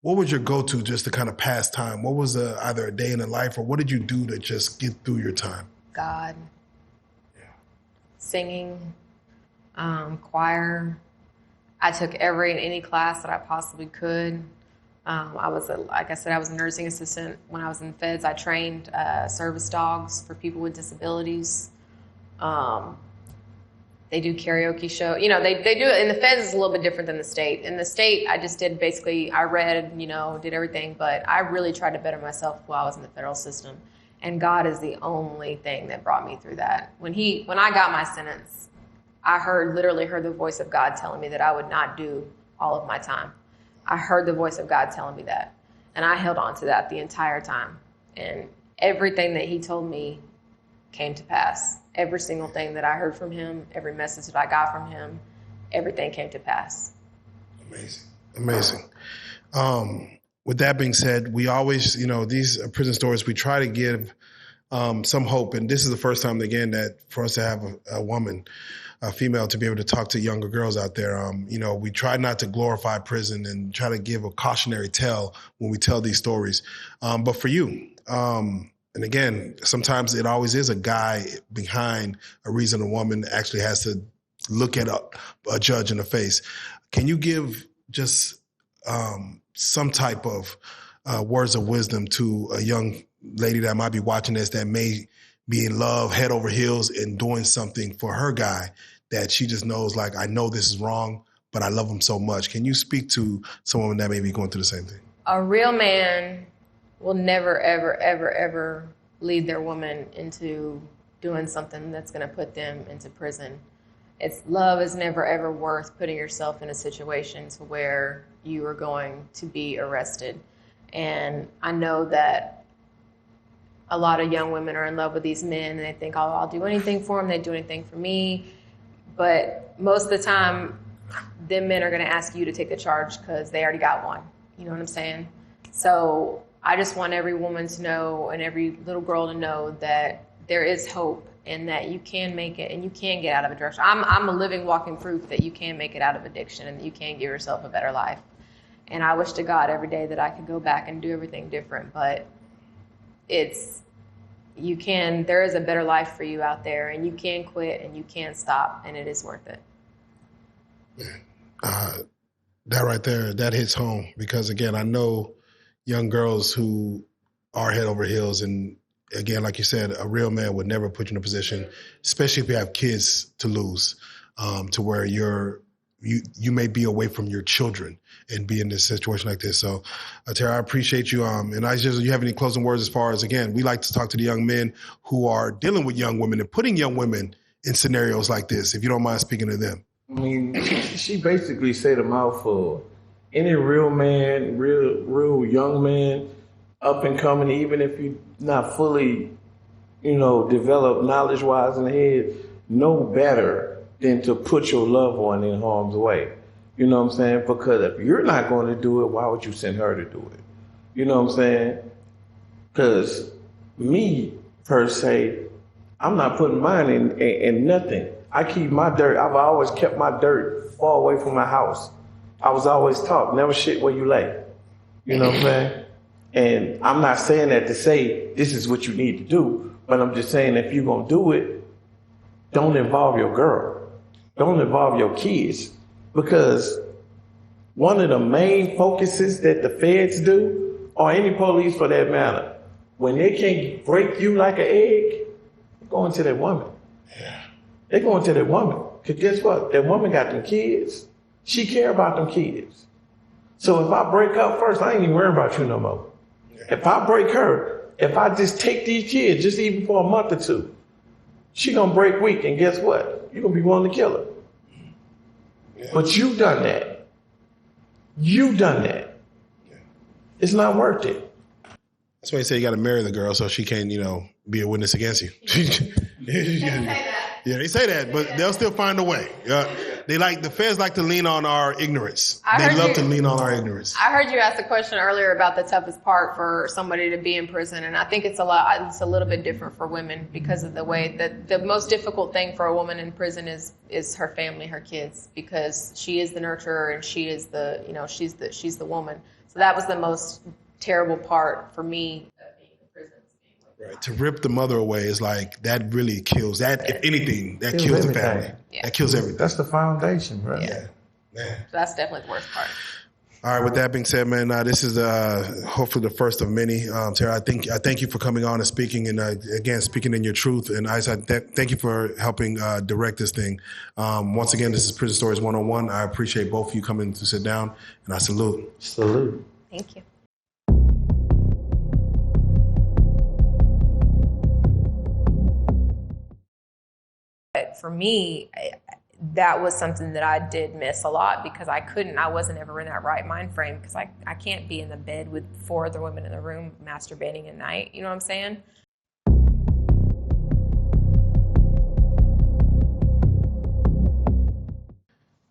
C: your go-to just to kind of pass time? What was either a day in the life, or what did you do to just get through your time?
A: God. Yeah. Singing, choir. I took every and any class that I possibly could. Like I said, I was a nursing assistant. When I was in Feds, I trained service dogs for people with disabilities. They do karaoke show. They do it in the Feds. It's a little bit different than the state. In the state, I just did I read, did everything, but I really tried to better myself while I was in the federal system. And God is the only thing that brought me through that. When I got my sentence, I literally heard the voice of God telling me that I would not do all of my time. I heard the voice of God telling me that. And I held on to that the entire time. And everything that he told me came to pass. Every single thing that I heard from him, every message that I got from him, everything came to pass.
C: Amazing. With that being said, we always, these prison stories, we try to give some hope. And this is the first time, again, that for us to have a female to be able to talk to younger girls out there. We try not to glorify prison and try to give a cautionary tale when we tell these stories. But for you, and again, sometimes it always is a guy behind a reason a woman actually has to look at a judge in the face. Can you give just some type of words of wisdom to a young lady that might be watching this, that may be in love head over heels and doing something for her guy that she just knows, like, I know this is wrong, but I love him so much? Can you speak to someone that may be going through the same thing?
A: A real man will never, ever, ever, ever lead their woman into doing something that's going to put them into prison. Love is never, ever worth putting yourself in a situation to where you are going to be arrested. And I know that a lot of young women are in love with these men, and they think, oh, I'll do anything for them. They do anything for me. But most of the time, them men are going to ask you to take the charge because they already got one. You know what I'm saying? So I just want every woman to know, and every little girl to know, that there is hope and that you can make it and you can get out of addiction. I'm a living, walking proof that you can make it out of addiction and that you can give yourself a better life. And I wish to God every day that I could go back and do everything different, but there is a better life for you out there, and you can quit and you can stop, and it is worth it.
C: That right there, that hits home, because again, I know young girls who are head over heels, and again, like you said, a real man would never put you in a position, especially if you have kids, to lose, to where you may be away from your children and be in this situation like this. So, Tara, I appreciate you. And I just, you have any closing words as far as, again, we like to talk to the young men who are dealing with young women and putting young women in scenarios like this, if you don't mind speaking to them.
B: I mean, she basically said a mouthful. Any real man, real young man, up and coming, even if you're not fully, developed knowledge-wise in the head, know better than to put your loved one in harm's way. You know what I'm saying? Because if you're not going to do it, why would you send her to do it? You know what I'm saying? Because me, per se, I'm not putting mine in nothing. I keep my dirt. I've always kept my dirt far away from my house. I was always taught, never shit where you lay. You know what I'm saying? And I'm not saying that to say this is what you need to do, but I'm just saying if you're going to do it, don't involve your girl. Don't involve your kids. Because one of the main focuses that the feds do, or any police for that matter, when they can't break you like an egg, they're going to that woman.
C: Yeah.
B: They're going to that woman. Because guess what? That woman got them kids. She care about them kids. So if I break up first, I ain't even worried about you no more. Yeah. If I break her, if I just take these kids, just even for a month or two, she gonna break weak, and guess what? You're gonna be willing to kill her. Yeah. But you done that. You done that. Yeah. It's not worth it.
C: That's why you say you got to marry the girl so she can, be a witness against you. Yeah, they say that, but they'll still find a way. The feds like to lean on our ignorance. They love to lean on our ignorance.
A: I heard you ask the question earlier about the toughest part for somebody to be in prison, and I think it's a little bit different for women because of the way that the most difficult thing for a woman in prison is her family, her kids, because she is the nurturer and she is she's the woman. So that was the most terrible part for me.
C: Right. To rip the mother away is like, that really kills that. If anything, that kills the family. Yeah. That kills everything.
B: That's the foundation, right?
C: Yeah. Man.
A: So that's definitely the worst part.
C: All right. With that being said, man, this is hopefully the first of many. Tara, I thank you for coming on and speaking, and again, speaking in your truth. And Ice, thank you for helping direct this thing. Once again, this is Prison Stories 101. I appreciate both of you coming to sit down, and I salute.
B: Salute.
A: Thank you. For me, that was something that I did miss a lot because I wasn't ever in that right mind frame because I can't be in the bed with 4 other women in the room masturbating at night. You know what I'm saying?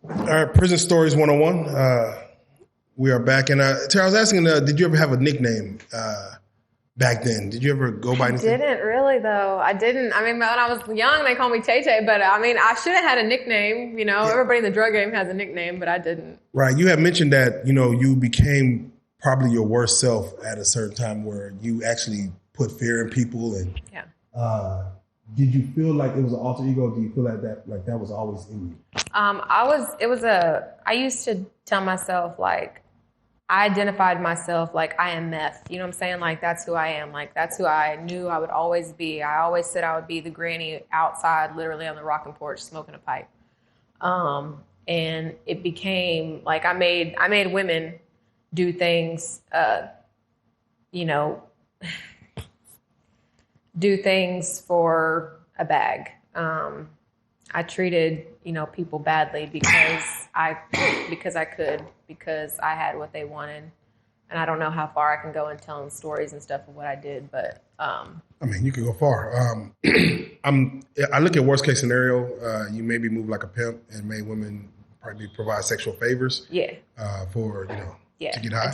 C: All right, Prison Stories 101. We are back. And Tara, I was asking, did you ever have a nickname back then? Did you ever go by anything?
A: I didn't really, though. I didn't. I mean, when I was young, they called me Tay-Tay, but I mean, I should have had a nickname. Yeah. Everybody in the drug game has a nickname, but I didn't.
C: Right. You had mentioned that, you became probably your worst self at a certain time where you actually put fear in people. And did you feel like it was an alter ego? Do you feel like that was always in you?
A: I used to tell myself, like, I identified myself like I am Meth. You know what I'm saying? Like, that's who I am. Like, that's who I knew I would always be. I always said I would be the granny outside, literally on the rocking porch, smoking a pipe. And it became like I made women do things, do things for a bag. I treated, people badly because I could, because I had what they wanted. And I don't know how far I can go in telling stories and stuff of what I did, but
C: you can go far. I look at worst case scenario. You maybe move like a pimp and made women probably provide sexual favors.
A: Yeah.
C: To get high.
A: I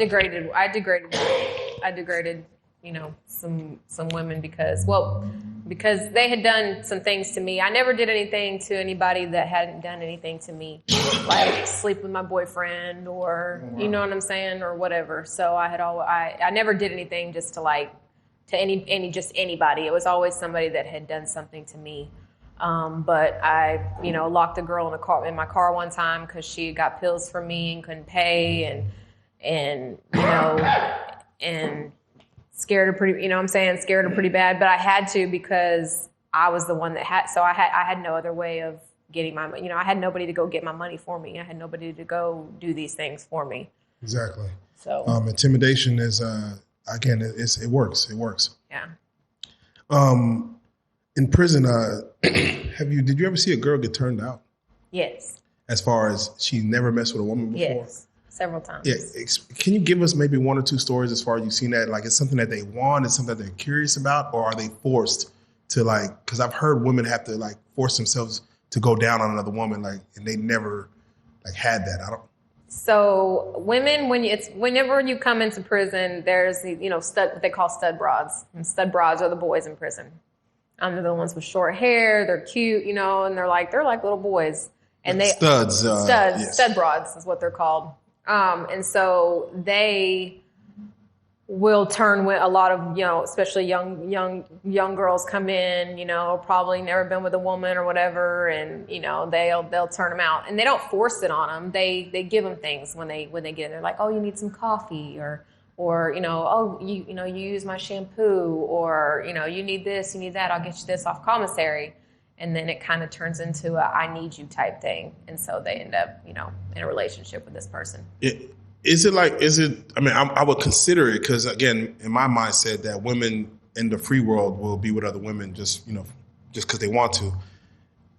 A: degraded, some women because they had done some things to me. I never did anything to anybody that hadn't done anything to me, like sleep with my boyfriend or, you know what I'm saying, or whatever. So I never did anything just to just anybody. It was always somebody that had done something to me. But I, locked a girl in my car one time because she got pills from me and couldn't pay and scared her pretty, scared her pretty bad, but I had to because I was the one that I had no other way of getting my, I had nobody to go get my money for me. I had nobody to go do these things for me.
C: Exactly.
A: So,
C: intimidation is, again, it works. It works.
A: Yeah.
C: In prison, did you ever see a girl get turned out?
A: Yes.
C: As far as she never messed with a woman before?
A: Yes. Several times.
C: Yeah. Can you give us maybe 1 or 2 stories as far as you've seen that? Like, it's something that they want, it's something that they're curious about, or are they forced to because I've heard women have to force themselves to go down on another woman, and they never had that.
A: So women, whenever you come into prison, there's what they call stud broads, and stud broads are the boys in prison. They're the ones with short hair. They're cute, and they're like little boys. And stud broads is what they're called. And so they will turn with a lot of, especially young girls come in, probably never been with a woman or whatever. And, they'll turn them out, and they don't force it on them. They give them things when they get in. They're like, oh, you need some coffee, or, oh, you use my shampoo, or, you need this, you need that. I'll get you this off commissary. And then it kind of turns into a I need you type thing. And so they end up, in a relationship with this person.
C: I would consider it because, again, in my mindset that women in the free world will be with other women just because they want to.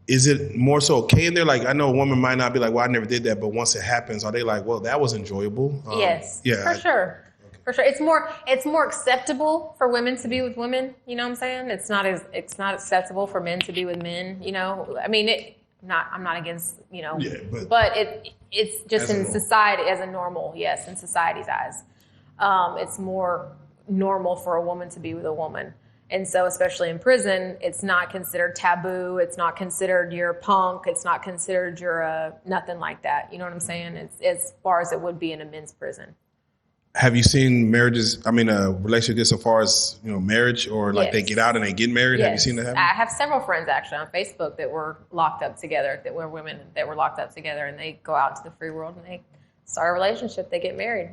C: Is it more so okay in there? Like, I know a woman might not be like, well, I never did that. But once it happens, are they like, well, that was enjoyable?
A: Yes, for sure. For sure. It's more acceptable for women to be with women. You know what I'm saying? It's not acceptable for men to be with men. I mean, I'm not against, but it's just in society as a normal, yes, in society's eyes. It's more normal for a woman to be with a woman. And so, especially in prison, it's not considered taboo. It's not considered you're a punk. It's not considered you're nothing like that. You know what I'm saying? It's as far as it would be in a men's prison.
C: Have you seen relationships so far as, marriage or like they get out and they get married? Yes. Have you seen that happen?
A: I have several friends actually on Facebook that were locked up together, that were women that were locked up together, and they go out into the free world and they start a relationship, they get married.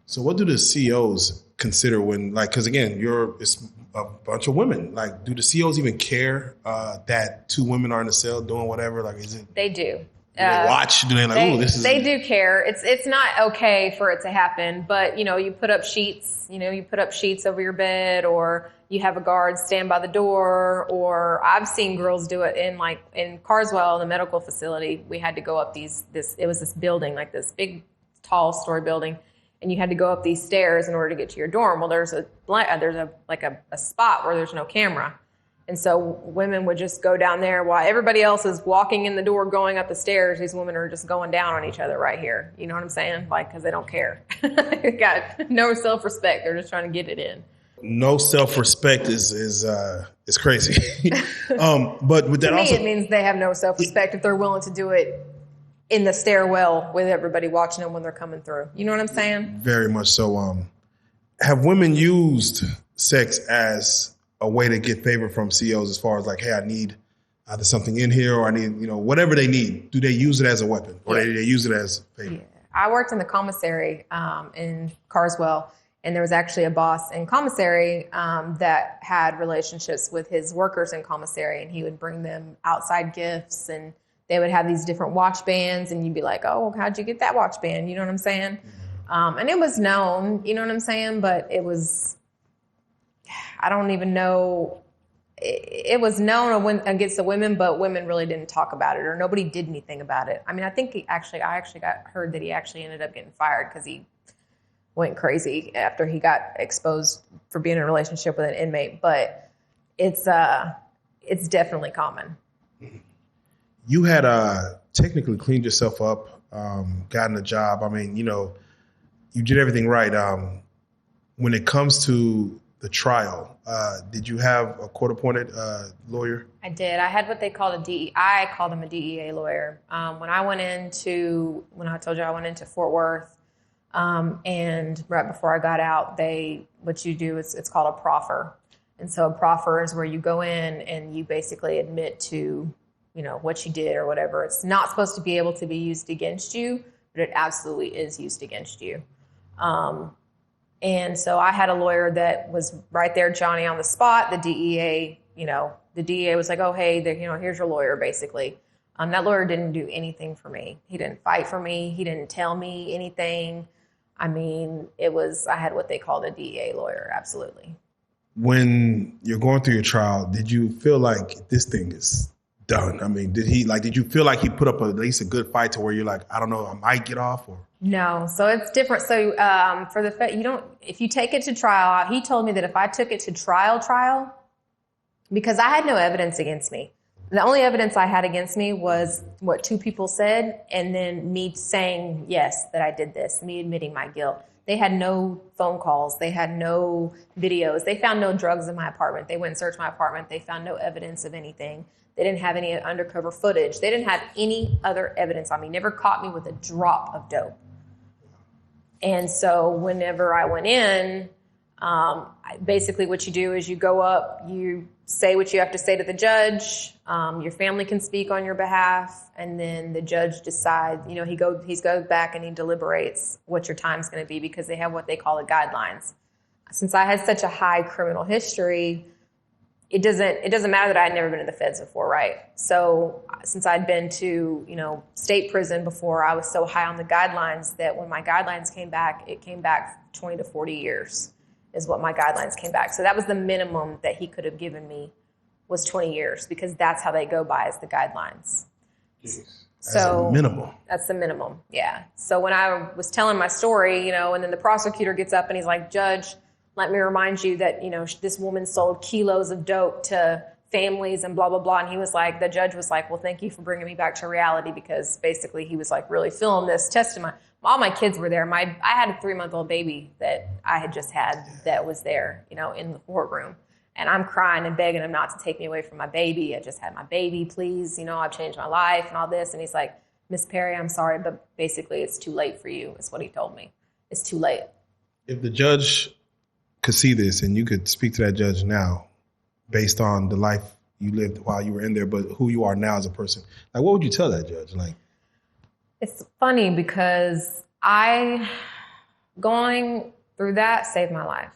C: So what do the COs consider when, because again, it's a bunch of women. Like, do the COs even care that two women are in the cell doing whatever? Like, is it?
A: They do.
C: They watch? Do they this is?
A: They do care. It's not okay for it to happen, but you put up sheets. You put up sheets over your bed, or you have a guard stand by the door. Or I've seen girls do it in Carswell, the medical facility. We had to go up it was this building, like this big, tall story building, and you had to go up these stairs in order to get to your dorm. Well, there's a spot where there's no camera. And so women would just go down there while everybody else is walking in the door, going up the stairs. These women are just going down on each other right here. You know what I'm saying? Because they don't care. They got no self-respect. They're just trying to get it in.
C: No self-respect is crazy. But with that,
A: to me, it means they have no self-respect if they're willing to do it in the stairwell with everybody watching them when they're coming through. You know what I'm saying?
C: Very much so. Have women used sex as a way to get favor from COs as far as like, hey, I need either something in here or I need, whatever they need. Do they use it as a weapon or they use it as favor? Yeah.
A: I worked in the commissary in Carswell, and there was actually a boss in commissary that had relationships with his workers in commissary, and he would bring them outside gifts, and they would have these different watch bands, and you'd be like, oh, how'd you get that watch band? You know what I'm saying? And it was known, you know what I'm saying? But it was... I don't even know. It was known against the women, but women really didn't talk about it, or nobody did anything about it. I mean, I think I heard that he actually ended up getting fired because he went crazy after he got exposed for being in a relationship with an inmate. But it's definitely common.
C: You had technically cleaned yourself up, gotten a job. I mean, you did everything right. When it comes to the trial, did you have a court-appointed lawyer?
A: I did. I had what they called a DEA. I called him a DEA lawyer. When I told you I went into Fort Worth, and right before I got out, it's called a proffer. And so a proffer is where you go in and you basically admit to, what you did or whatever. It's not supposed to be able to be used against you, but it absolutely is used against you. And so I had a lawyer that was right there, Johnny, on the spot. The DEA, the DEA was like, oh, hey, here's your lawyer, basically. That lawyer didn't do anything for me. He didn't fight for me. He didn't tell me anything. I mean, I had what they called a DEA lawyer, absolutely.
C: When you're going through your trial, did you feel like this thing is done? I mean, did you feel like he put up at least a good fight to where you're like, I don't know, I might get off? Or
A: no, so it's different. So for the fact if you take it to trial, he told me that if I took it to trial, because I had no evidence against me. The only evidence I had against me was what two people said, and then me saying, yes, that I did this, me admitting my guilt. They had no phone calls. They had no videos. They found no drugs in my apartment. They went and searched my apartment. They found no evidence of anything. They didn't have any undercover footage. They didn't have any other evidence on me. Never caught me with a drop of dope. And so whenever I went in, basically what you do is you go up, you say what you have to say to the judge. Your family can speak on your behalf, and then the judge decides, he goes back and he deliberates what your time's going to be, because they have what they call the guidelines. Since I had such a high criminal history, it doesn't matter that I had never been to the feds before, right? So since I'd been to, state prison before, I was so high on the guidelines that when my guidelines came back, it came back 20 to 40 years is what my guidelines came back. So that was the minimum that he could have given me, was 20 years, because that's how they go by, is the guidelines.
C: Jeez.
A: So
C: minimum.
A: That's the minimum, yeah. So when I was telling my story, and then the prosecutor gets up and he's like, Judge, let me remind you that, this woman sold kilos of dope to families and blah, blah, blah. And the judge was like, well, thank you for bringing me back to reality, because basically he was like really feeling this testimony. All my kids were there. I had a 3-month-old baby that I had just had that was there, in the courtroom. And I'm crying and begging him not to take me away from my baby. I just had my baby, please. I've changed my life and all this. And he's like, Miss Perry, I'm sorry, but basically it's too late for you, is what he told me. It's too late.
C: If the judge could see this, and you could speak to that judge now based on the life you lived while you were in there, but who you are now as a person, what would you tell that judge?
A: It's funny because going through that saved my life.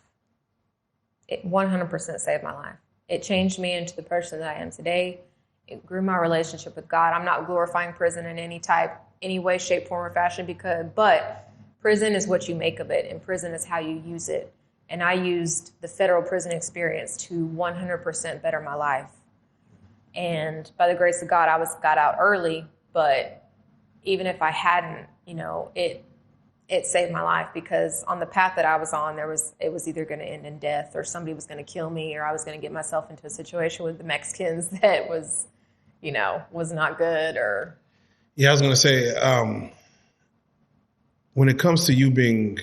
A: It 100% saved my life. It changed me into the person that I am today. It grew my relationship with God. I'm not glorifying prison in any way, shape, form, or fashion, but prison is what you make of it, and prison is how you use it. And I used the federal prison experience to 100% better my life. And by the grace of God, I got out early, but even if I hadn't, it saved my life, because on the path that I was on, it was either going to end in death, or somebody was going to kill me, or I was going to get myself into a situation with the Mexicans that was not good. Or
C: yeah, I was going to say, when it comes to you being,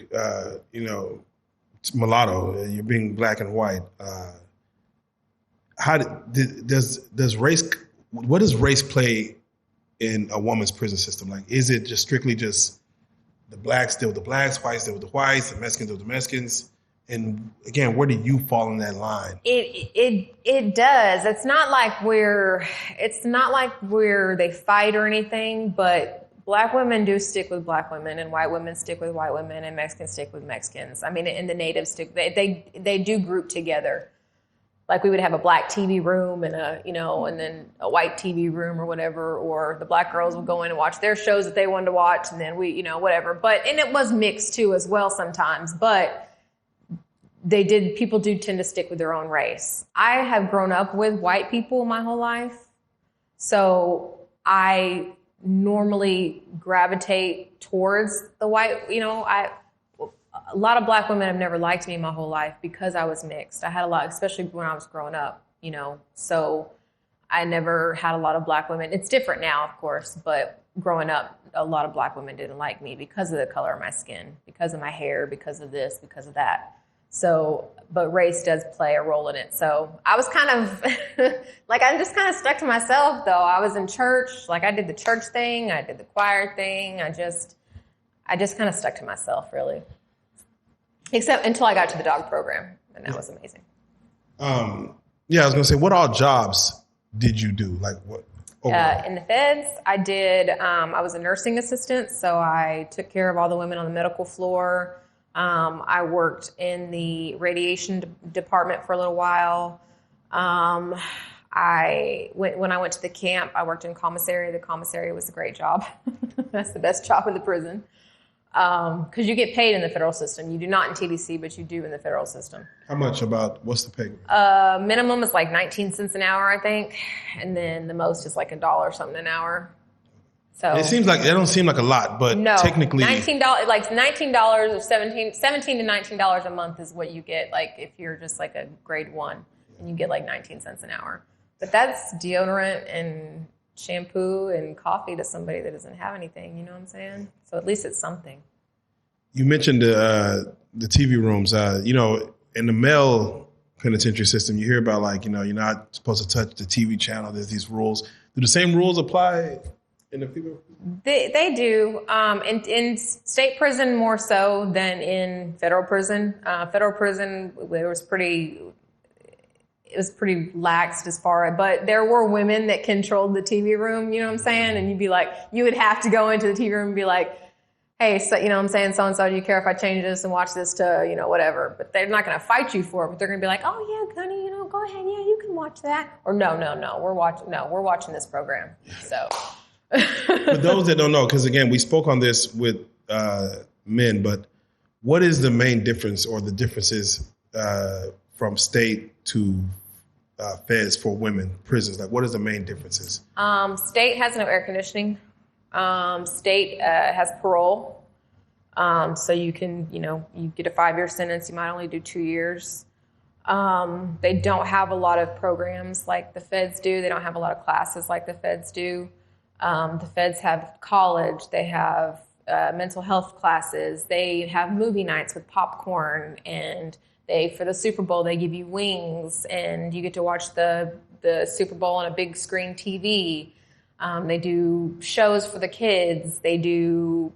C: mulatto, you're being black and white, what does race play in a woman's prison system? Is it just strictly just the blacks deal with the blacks, whites deal with the whites, the Mexicans deal with the Mexicans? And again, where do you fall in that line?
A: It does. It's not like they fight or anything, but black women do stick with black women, and white women stick with white women, and Mexicans stick with Mexicans. And the natives they do group together. We would have a black TV room and and then a white TV room or whatever, or the black girls would go in and watch their shows that they wanted to watch, and then we, whatever. And it was mixed too as well sometimes, but people do tend to stick with their own race. I have grown up with white people my whole life, so I normally gravitate towards the white, a lot of black women have never liked me my whole life because I was mixed. I had a lot, especially when I was growing up, so I never had a lot of black women. It's different now, of course, but growing up, a lot of black women didn't like me because of the color of my skin, because of my hair, because of this, because of that. So, but race does play a role in it. So I was kind of I'm just kind of stuck to myself though. I was in church, I did the church thing, I did the choir thing. I just kind of stuck to myself, really. Except until I got to the dog program, and that was amazing.
C: Yeah, I was going to say, what all jobs did you do? What?
A: In the feds, I did, I was a nursing assistant, so I took care of all the women on the medical floor. I worked in the radiation department for a little while. When I went to the camp, I worked in commissary. The commissary was a great job. That's the best job in the prison. Because you get paid in the federal system. You do not in TDC, but you do in the federal system.
C: How much what's the pay?
A: Minimum is 19 cents an hour, I think. And then the most is $1 something an hour. So
C: it don't seem like a lot, but
A: no,
C: technically
A: $19 or $17 to $19 a month is what you get. If you're just a grade 1, and you get 19 cents an hour. But that's deodorant and shampoo and coffee to somebody that doesn't have anything. You know what I'm saying? So at least it's something.
C: You mentioned the TV rooms. In the male penitentiary system, you hear about you're not supposed to touch the TV channel. There's these rules. Do the same rules apply in the female?
A: They do. In state prison more so than in federal prison. Federal prison, it was pretty laxed as far, but there were women that controlled the TV room, you know what I'm saying? And you would have to go into the TV room and be like, hey, so, you know what I'm saying, so-and-so, do you care if I change this and watch this to, whatever? But they're not going to fight you for it, but they're going to be like, oh, yeah, honey, go ahead, yeah, you can watch that. Or no, we're watching this program. So.
C: For those that don't know, because, again, we spoke on this with men, but what is the main difference or the differences from state to feds for women, prisons? Like, what is the main differences?
A: State has no air conditioning. State has parole. So you can, you get a 5-year sentence. You might only do 2 years. They don't have a lot of programs like the feds do. They don't have a lot of classes like the feds do. The feds have college. They have mental health classes. They have movie nights with popcorn, and for the Super Bowl, they give you wings, and you get to watch the Super Bowl on a big screen TV. They do shows for the kids. They do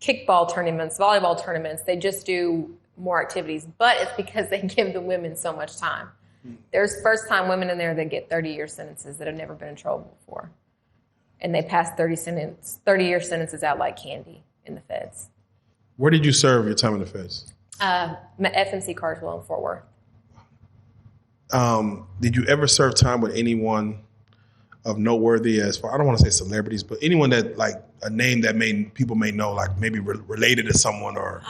A: kickball tournaments, volleyball tournaments. They just do more activities, but it's because they give the women so much time. There's first-time women in there that get 30-year sentences that have never been in trouble before. And they pass 30-year sentences out like candy in the feds.
C: Where did you serve your time in the feds?
A: FMC Carswell in Fort Worth.
C: Did you ever serve time with anyone of noteworthy I don't want to say celebrities, but anyone that a name that people may know, maybe related to someone or?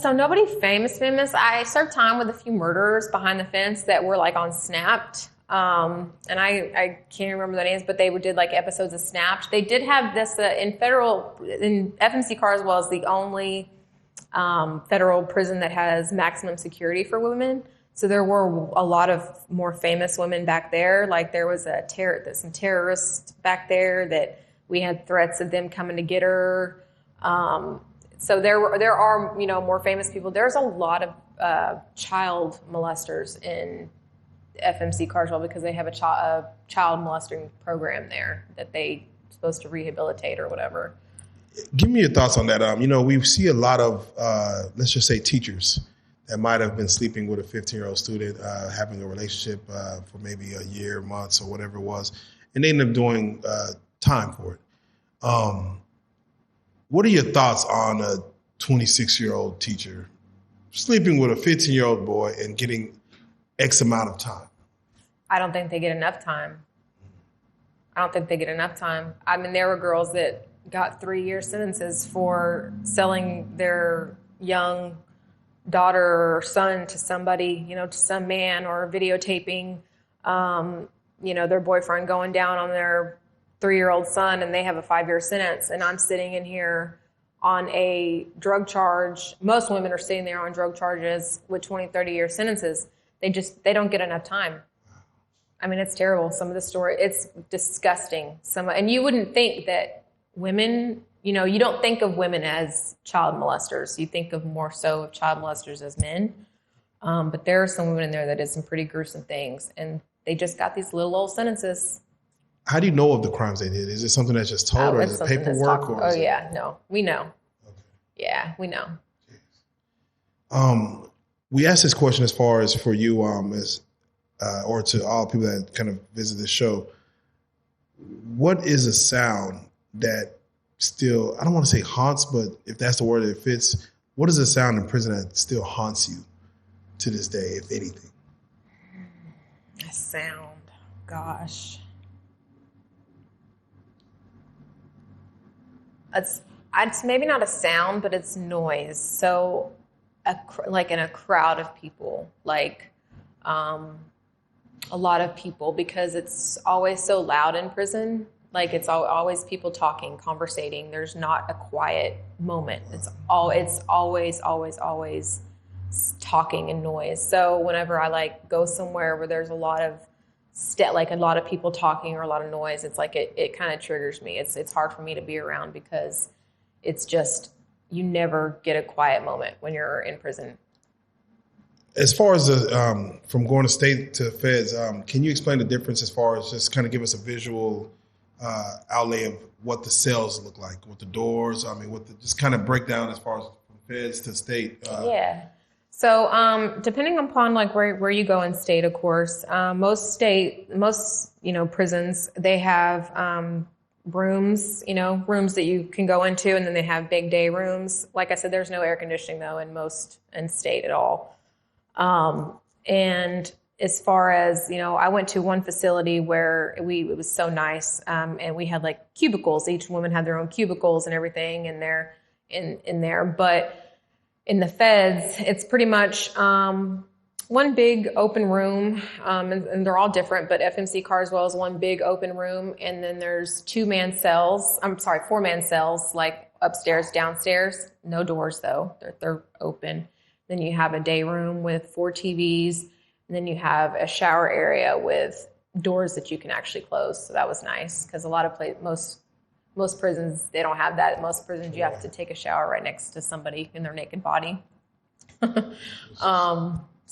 A: So nobody famous. I served time with a few murderers behind the fence that were on Snapped. And I can't remember the names, but they did episodes of Snapped. They did have this in FMC Carswell is the only federal prison that has maximum security for women. So there were a lot of more famous women back there. There was some terrorists back there that we had threats of them coming to get her. So there are more famous people. There's a lot of child molesters in FMC Carswell because they have a child molesting program there that they supposed to rehabilitate or whatever.
C: Give me your thoughts on that. We see a lot of let's just say teachers that might have been sleeping with a 15-year-old student, having a relationship for maybe a year, months, or whatever it was, and they end up doing time for it. What are your thoughts on a 26-year-old teacher sleeping with a 15-year-old boy and getting X amount of time?
A: I don't think they get enough time. I mean, there were girls that got 3-year sentences for selling their young daughter or son to somebody, to some man, or videotaping, their boyfriend going down on their 3-year-old son, and they have a 5-year sentence. And I'm sitting in here on a drug charge. Most women are sitting there on drug charges with 20, 30-year sentences. They don't get enough time. I mean, it's terrible. Some of the story, it's disgusting. And you wouldn't think that women, you don't think of women as child molesters. You think of more so of child molesters as men. But there are some women in there that did some pretty gruesome things, and they just got these little old sentences.
C: How do you know of the crimes they did? Is it something that's just told, or is it paperwork?
A: We know. Okay. Yeah, we know.
C: We asked this question as far as for you, or to all people that kind of visit the show. What is a sound that still, I don't want to say haunts, but if that's the word that fits, what is a sound in prison that still haunts you to this day, if anything?
A: A sound, gosh. It's maybe not a sound, but it's noise. So, in a crowd of people, a lot of people, because it's always so loud in prison. It's always people talking, conversating. There's not a quiet moment. It's always talking and noise. So whenever I go somewhere where there's a lot of like a lot of people talking or a lot of noise, it's like it kind of triggers me. It's hard for me to be around because it's just, you never get a quiet moment when you're in prison.
C: As far as from going to state to feds, can you explain the difference as far as just kind of give us a visual outlay of what the cells look like, what the doors, just kind of break down as far as from feds to state?
A: Yeah. So depending upon like where you go in state, of course, most prisons, they have rooms, rooms that you can go into, and then they have big day rooms. Like I said, there's no air conditioning though in state at all. And as far as, I went to one facility where it was so nice. And we had like cubicles. Each woman had their own cubicles and everything in there. But in the feds, it's pretty much one big open room, and they're all different, but FMC Carswell is one big open room, and then there's 4-man cells, like upstairs, downstairs. No doors, though. They're open. Then you have a day room with 4 TVs, and then you have a shower area with doors that you can actually close. So that was nice, because a lot of most prisons, they don't have that. Most prisons, you have to take a shower right next to somebody in their naked body. And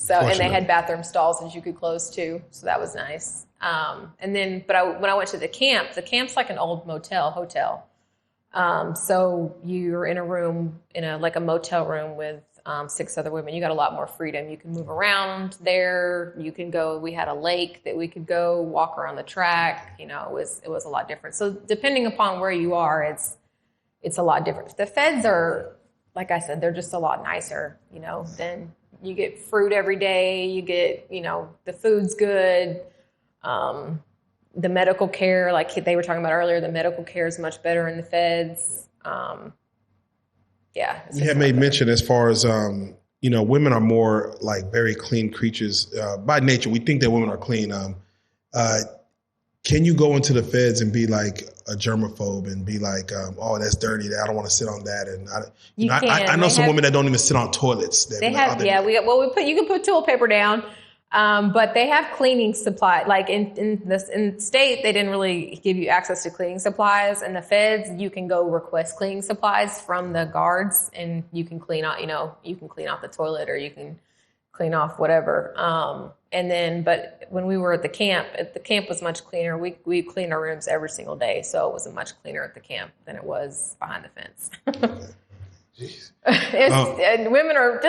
A: they had bathroom stalls that you could close too. So that was nice. When I went to the camp's like an old hotel. So you're in a room, like a motel room with 6 other women. You got a lot more freedom. You can move around there. You can go, we had a lake that we could go walk around the track. It was a lot different. So depending upon where you are, it's a lot different. The feds are, like I said, they're just a lot nicer, than you get fruit every day. You get, the food's good. The medical care, like they were talking about earlier, the medical care is much better in the feds.
C: You have made mention as far as, women are more like very clean creatures by nature. We think that women are clean. Can you go into the feds and be like a germaphobe and be like, oh, that's dirty. I don't want to sit on that. And I know some women that don't even sit on toilets.
A: You can put toilet paper down. But they have cleaning supply. Like in state, they didn't really give you access to cleaning supplies. In the feds, you can go request cleaning supplies from the guards, and you can clean out, you can clean off the toilet, or you can clean off whatever. But when we were at the camp was much cleaner. We cleaned our rooms every single day, so it was much cleaner at the camp than it was behind the fence. Women are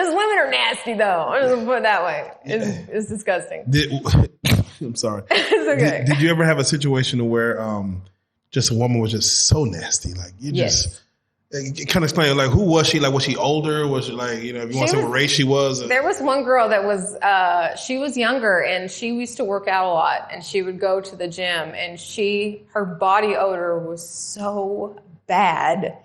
A: nasty though. I'm just gonna put it that way. It's disgusting.
C: I'm sorry.
A: It's okay.
C: Did you ever have a situation where just a woman was just so nasty? Like just kind of explain, like, who was she? Like, was she older? Was she like, if you want to say what race she was?
A: There was one girl that was, she was younger, and she used to work out a lot, and she would go to the gym, and her body odor was so bad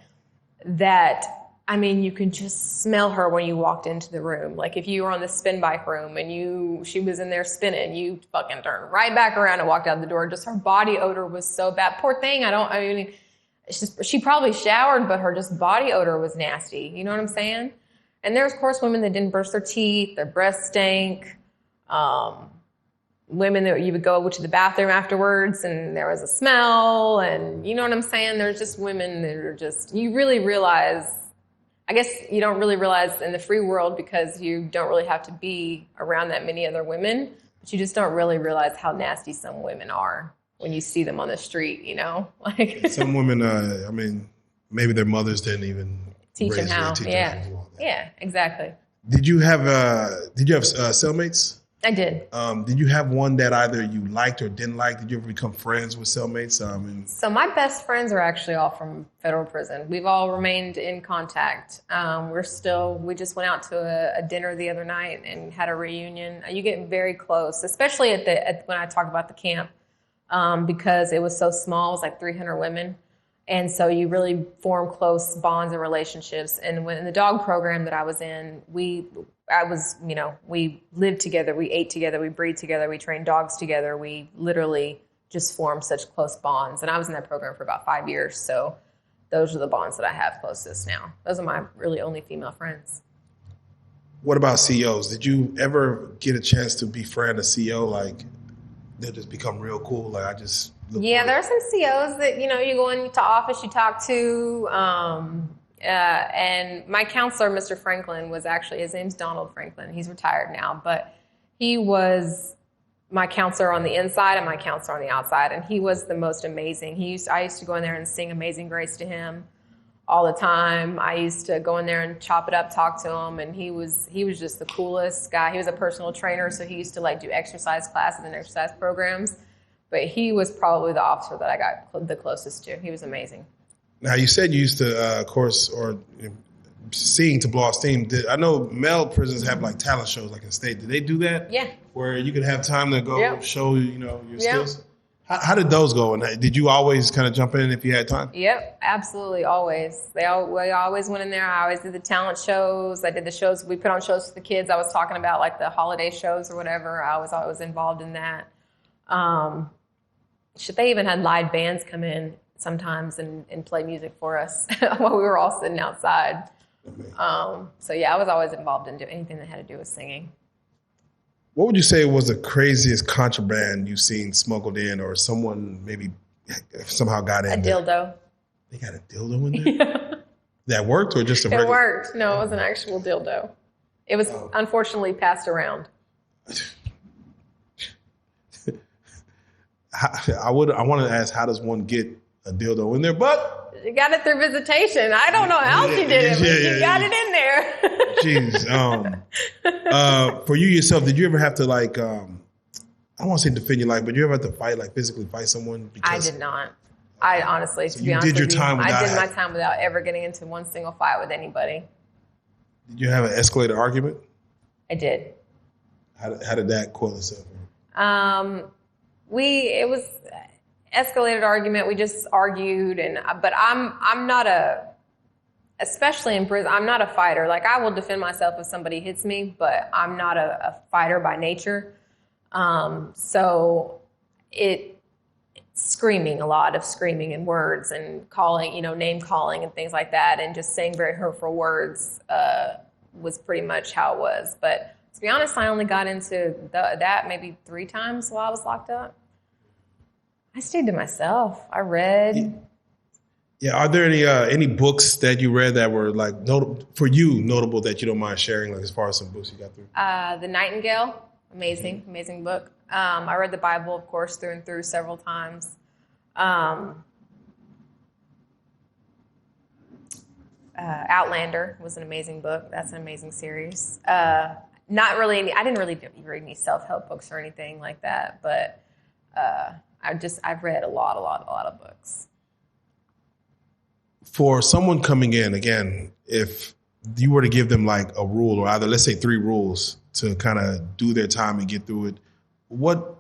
A: that, you can just smell her when you walked into the room. Like if you were on the spin bike room and she was in there spinning, you fucking turned right back around and walked out the door. Just her body odor was so bad. Poor thing. It's just, she probably showered, but her just body odor was nasty. You know what I'm saying? And there's, of course, women that didn't brush their teeth, their breath stank. Women that you would go to the bathroom afterwards and there was a smell, and you know what I'm saying? There's just women that are just, you really realize, I guess you don't really realize in the free world because you don't really have to be around that many other women, but you just don't really realize how nasty some women are when you see them on the street, Like
C: some women, maybe their mothers didn't even
A: teach them how. Yeah, exactly.
C: Did you have cellmates?
A: I did.
C: Did you have one that either you liked or didn't like? Did you ever become friends with cellmates?
A: So my best friends are actually all from federal prison. We've all remained in contact. We just went out to a dinner the other night and had a reunion. You get very close, especially when I talk about the camp, because it was so small. It was like 300 women. And so you really form close bonds and relationships. And when in the dog program that I was in, we lived together, we ate together, we breed together, we trained dogs together. We literally just formed such close bonds. And I was in that program for about 5 years. So those are the bonds that I have closest now. Those are my really only female friends.
C: What about CEOs? Did you ever get a chance to befriend a CEO? Like, they'll just become real cool. Like I just
A: there are some COs that you go into office, you talk to, and my counselor, Mr. Franklin, was actually his name's Donald Franklin. He's retired now, but he was my counselor on the inside and my counselor on the outside, and he was the most amazing. I used to go in there and sing Amazing Grace to him all the time. I used to go in there and chop it up, talk to him, and he was just the coolest guy. He was a personal trainer, so he used to do exercise classes and exercise programs. But he was probably the officer that I got the closest to. He was amazing.
C: Now you said you used to, of course, or sing to blow off steam. I know male prisons have talent shows in state. Did they do that?
A: Yeah.
C: Where you could have time to go show your skills. How did those go? And did you always kind of jump in if you had time?
A: Yep, absolutely, always. We always went in there. I always did the talent shows. I did the shows. We put on shows for the kids. I was talking about the holiday shows or whatever. I was always involved in that. They even had live bands come in sometimes and play music for us while we were all sitting outside. I was always involved in anything that had to do with singing.
C: What would you say was the craziest contraband you've seen smuggled in, or someone maybe somehow got in?
A: A dildo.
C: They got a dildo in there? Yeah. That worked, or just a regular?
A: It worked. No, it was an actual dildo. It was unfortunately passed around.
C: I want to ask, how does one get a dildo in their butt?
A: You got it through visitation. I don't know how she did it, but you got it in there.
C: Jeez. For you yourself, did you ever have to I don't want to say defend your life, but did you ever have to fight, physically fight someone?
A: I did not. I honestly, to be honest with you, I did my time without ever getting into one single fight with anybody.
C: Did you have an escalated argument? I did. How did that coil itself?
A: It was escalated argument. We just argued, but I'm not especially in prison, I'm not a fighter. I will defend myself if somebody hits me, but I'm not a fighter by nature. So screaming, a lot of screaming and words and calling, name calling and things like that, and just saying very hurtful words was pretty much how it was. But to be honest, I only got into that maybe 3 times while I was locked up. I stayed to myself. I read.
C: Yeah. Are there any books that you read that were notable that you don't mind sharing, as far as some books you got through?
A: The Nightingale, amazing book. I read the Bible, of course, through and through several times. Outlander was an amazing book. That's an amazing series. Not really I didn't really read any self-help books or anything like that, but I've read a lot of books.
C: For someone coming in, again, if you were to give them a rule, or either let's say 3 rules to kind of do their time and get through it, what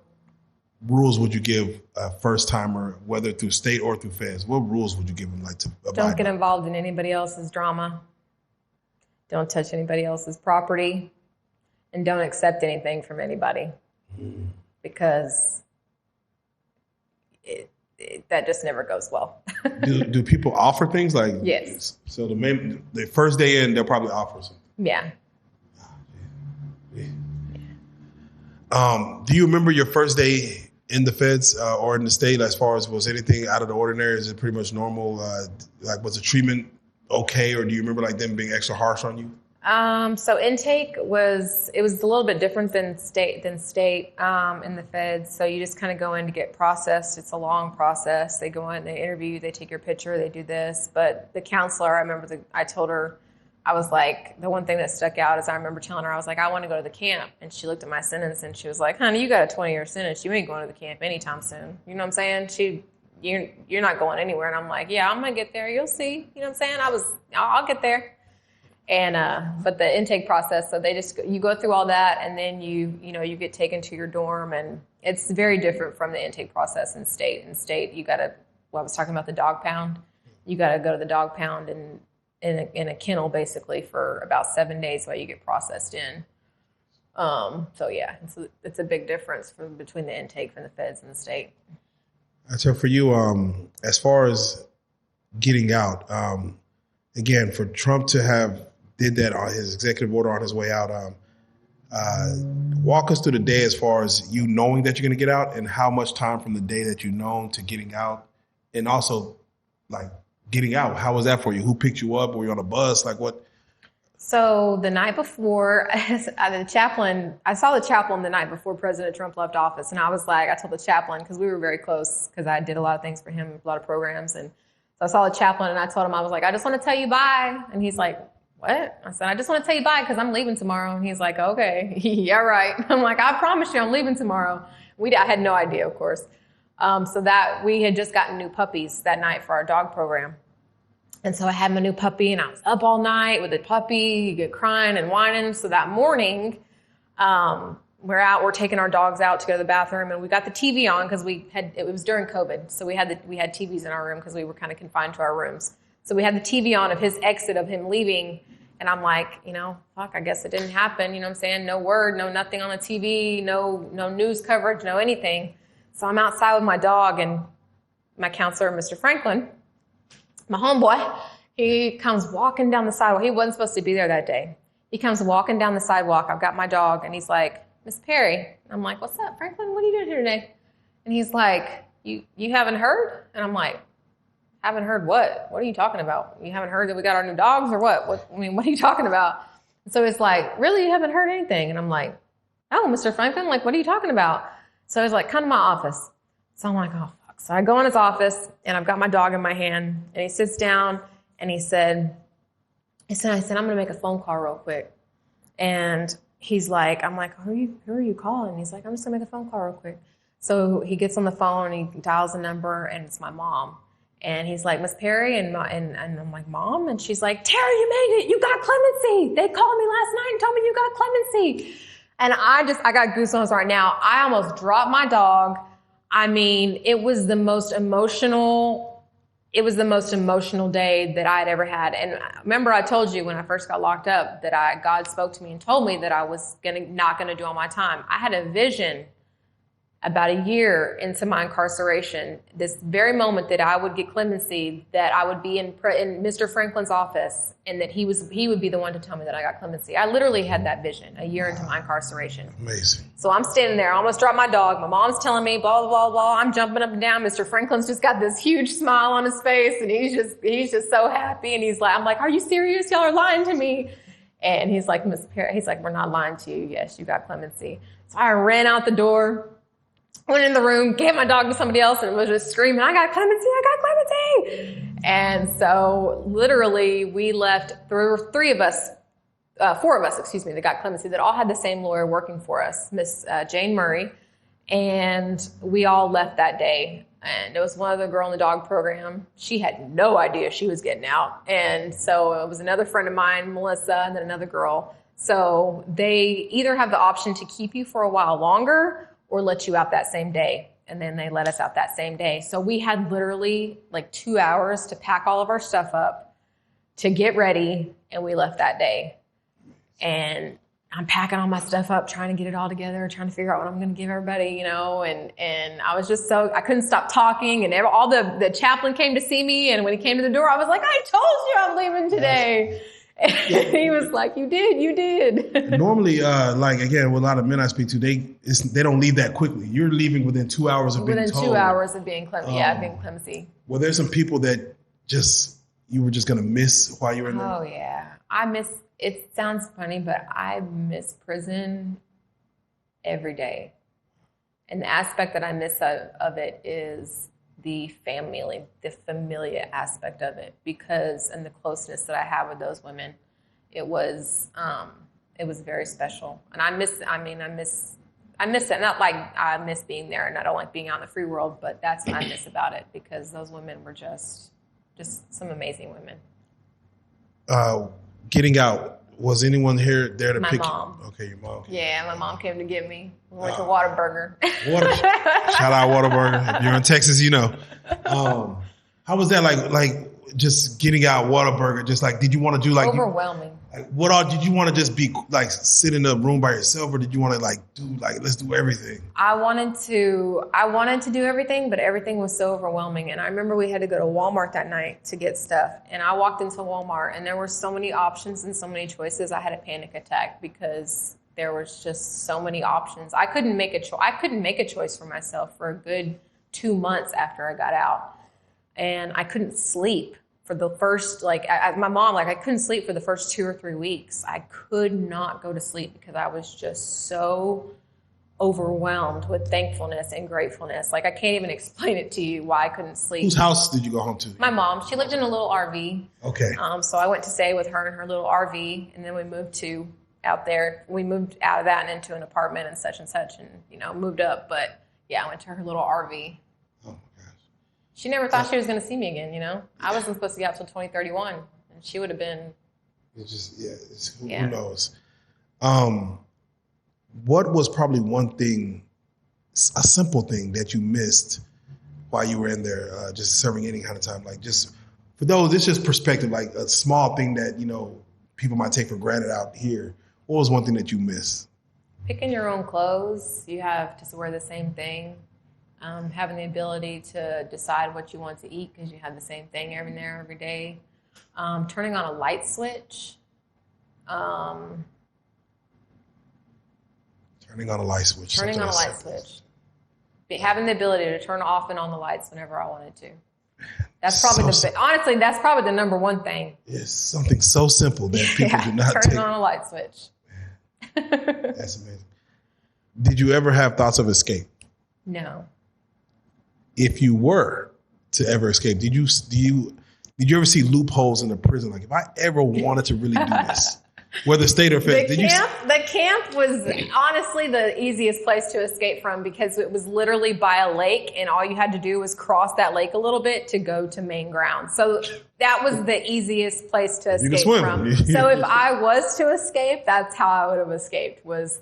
C: rules would you give a first timer, whether through state or through feds? What rules would you give them to abide
A: Don't get involved in anybody else's drama. Don't touch anybody else's property, and don't accept anything from anybody, because that just never goes well.
C: do people offer things
A: Yes.
C: So the first day in, they'll probably offer something.
A: Yeah.
C: Do you remember your first day in the feds or in the state, as far as was anything out of the ordinary? Is it pretty much normal? Was the treatment okay, or do you remember them being extra harsh on you?
A: So intake was a little bit different than state in the feds. So you just kind of go in to get processed. It's a long process. They go in, they interview you, they take your picture, they do this. But the counselor, I remember I told her, I was the one thing that stuck out is I remember telling her, I was I want to go to the camp. And she looked at my sentence and she was like, honey, you got a 20-year sentence. You ain't going to the camp anytime soon. You know what I'm saying? You're not going anywhere. And I'm like, yeah, I'm going to get there. You'll see. You know what I'm saying? I'll get there. And but the intake process, so you go through all that, and then you get taken to your dorm, and it's very different from the intake process in state. In state, you got to. Well, I was talking about the dog pound. You got to go to the dog pound and in a kennel basically for about 7 days while you get processed in. So yeah, it's a big difference between the intake from the feds and the state.
C: So for you, as far as getting out, again, for Trump to have did that on his executive order on his way out, Walk us through the day as far as you knowing that you're going to get out, and how much time from the day that you know to getting out, and also like getting out. How was that for you? Who picked you up? Were you on a bus? Like what?
A: So the night before, I saw the chaplain the night before President Trump left office. And I was like, I told the chaplain, because we were very close, because I did a lot of things for him, a lot of programs. And so I saw the chaplain and I told him, I was like, I just want to tell you bye. And he's like, what? I said, I just want to tell you bye because I'm leaving tomorrow. And he's like, okay, yeah, right. I'm like, I promise you I'm leaving tomorrow. I had no idea, of course. So that we had just gotten new puppies that night for our dog program. And so I had my new puppy, and I was up all night with the puppy. You get crying and whining. So that morning, we're taking our dogs out to go to the bathroom, and we got the TV on because it was during COVID. So we had TVs in our room because we were kind of confined to our rooms. So we had the TV on of his exit, of him leaving. And I'm like, fuck, I guess it didn't happen. You know what I'm saying? No word, no nothing on the TV, no news coverage, no anything. So I'm outside with my dog, and my counselor, Mr. Franklin, my homeboy, he comes walking down the sidewalk. He wasn't supposed to be there that day. He comes walking down the sidewalk. I've got my dog, and he's like, Miss Perry. I'm like, what's up, Franklin? What are you doing here today? And he's like, you haven't heard? And I'm like, haven't heard what? What are you talking about? You haven't heard that we got our new dogs or what? What are you talking about? And so it's like, really, you haven't heard anything? And I'm like, oh, Mr. Franklin, like, what are you talking about? So he's like, come to my office. So I'm like, oh, fuck. So I go in his office, and I've got my dog in my hand, and he sits down, and I said, I'm going to make a phone call real quick. And he's like, I'm like, who are you calling? And he's like, I'm just going to make a phone call real quick. So he gets on the phone, and he dials a number, and it's my mom. And he's like, Miss Perry, and I'm like, Mom? And she's like, Terry, you made it. You got clemency. They called me last night and told me you got clemency. And I got goosebumps right now. I almost dropped my dog. I mean, it was the most emotional day that I had ever had. And remember, I told you when I first got locked up that God spoke to me and told me that I was not going to do all my time. I had a vision about a year into my incarceration, this very moment that I would get clemency, that I would be in Mr. Franklin's office, and that he would be the one to tell me that I got clemency. I literally had that vision a year into my incarceration.
C: Amazing.
A: So I'm standing there, I almost dropped my dog. My mom's telling me, blah, blah, blah, blah. I'm jumping up and down. Mr. Franklin's just got this huge smile on his face, and he's just so happy. And he's like, I'm like, are you serious? Y'all are lying to me. And he's like, Miss Perry, he's like, we're not lying to you. Yes, you got clemency. So I ran out the door, went in the room, gave my dog to somebody else, and was just screaming, I got clemency, I got clemency. And so literally we left, four of us, that got clemency, that all had the same lawyer working for us, Miss Jane Murray. And we all left that day. And there was one other girl in the dog program. She had no idea she was getting out. And so it was another friend of mine, Melissa, and then another girl. So they either have the option to keep you for a while longer or let you out that same day. And then they let us out that same day. So we had literally like 2 hours to pack all of our stuff up, to get ready, and we left that day. And I'm packing all my stuff up, trying to get it all together, trying to figure out what I'm going to give everybody, and I was just I couldn't stop talking, and all the chaplain came to see me, and when he came to the door, I was like, I told you I'm leaving today. And he was like, you did.
C: Normally, like again, with a lot of men I speak to, they don't leave that quickly. You're leaving within 2 hours of being told.
A: Within 2 hours of being clemency, being clemency.
C: Well, there's some people that you were just going to miss while you were in there.
A: Oh, yeah. It sounds funny, but I miss prison every day. And the aspect that I miss of it is the familiar aspect of it, and the closeness that I have with those women. It was very special. And I miss it. Not like I miss being there and I don't like being out in the free world, but that's what I miss about it, because those women were just some amazing women.
C: Getting out, was anyone there to
A: my
C: pick
A: mom.
C: you? Okay, your mom.
A: Yeah, my mom came to get me. We went to Whataburger.
C: Shout out Whataburger. If you're in Texas, you know. How was that like just getting out Whataburger? Just like, did you want to do
A: overwhelming?
C: Did you want to just be like sit in a room by yourself, or did you want to let's do everything?
A: I wanted to do everything, but everything was so overwhelming. And I remember we had to go to Walmart that night to get stuff. And I walked into Walmart, and there were so many options and so many choices. I had a panic attack because There was just so many options. I couldn't make a choice for myself for a good 2 months after I got out. And I couldn't sleep for the first, my mom, I couldn't sleep for the first 2 or 3 weeks. I could not go to sleep because I was just so overwhelmed with thankfulness and gratefulness. I can't even explain it to you why I couldn't sleep.
C: Whose house did you go home to?
A: My mom. She lived in a little RV.
C: Okay.
A: So I went to stay with her in her little RV, and then we moved out there. We moved out of that and into an apartment and such, and moved up. But yeah, I went to her little RV.
C: Oh my gosh.
A: She never thought she was going to see me again, I wasn't supposed to get out till 2031, and she would have been.
C: Who knows? What was probably one thing, a simple thing that you missed while you were in there, just serving any kind of time? Just for those, it's just perspective, a small thing that, people might take for granted out here. What was one thing that you missed?
A: Picking your own clothes. You have to wear the same thing. Having the ability to decide what you want to eat because you have the same thing every day. Turning on a light switch.
C: Turning on a light switch.
A: Having the ability to turn off and on the lights whenever I wanted to. That's probably honestly, that's probably the number one thing.
C: Yes, something so simple that people do not
A: turning on a light switch.
C: That's amazing. Did you ever have thoughts of escape?
A: No.
C: If you were to ever escape, did you ever see loopholes in the prison? If I ever wanted to really do this, whether state or federal,
A: the camp was honestly the easiest place to escape from because it was literally by a lake, and all you had to do was cross that lake a little bit to go to main ground. So that was the easiest place to escape from. So if I was to escape, that's how I would have escaped, was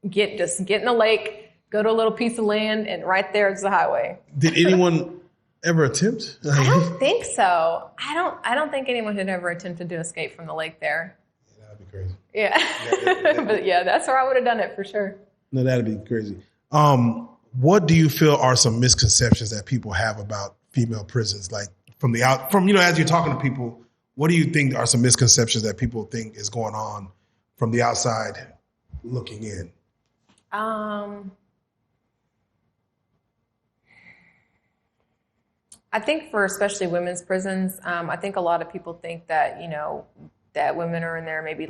A: get in the lake, go to a little piece of land, and right there is the highway.
C: Did anyone ever attempt?
A: I don't think so. I don't think anyone had ever attempted to escape from the lake there.
C: Yeah, that'd be crazy.
A: Yeah. But yeah, that's where I would have done it for sure.
C: No, that'd be crazy. What do you feel are some misconceptions that people have about female prisons? As you're talking to people, what do you think are some misconceptions that people think is going on from the outside looking in?
A: I think for especially women's prisons, I think a lot of people think that, that women are in there maybe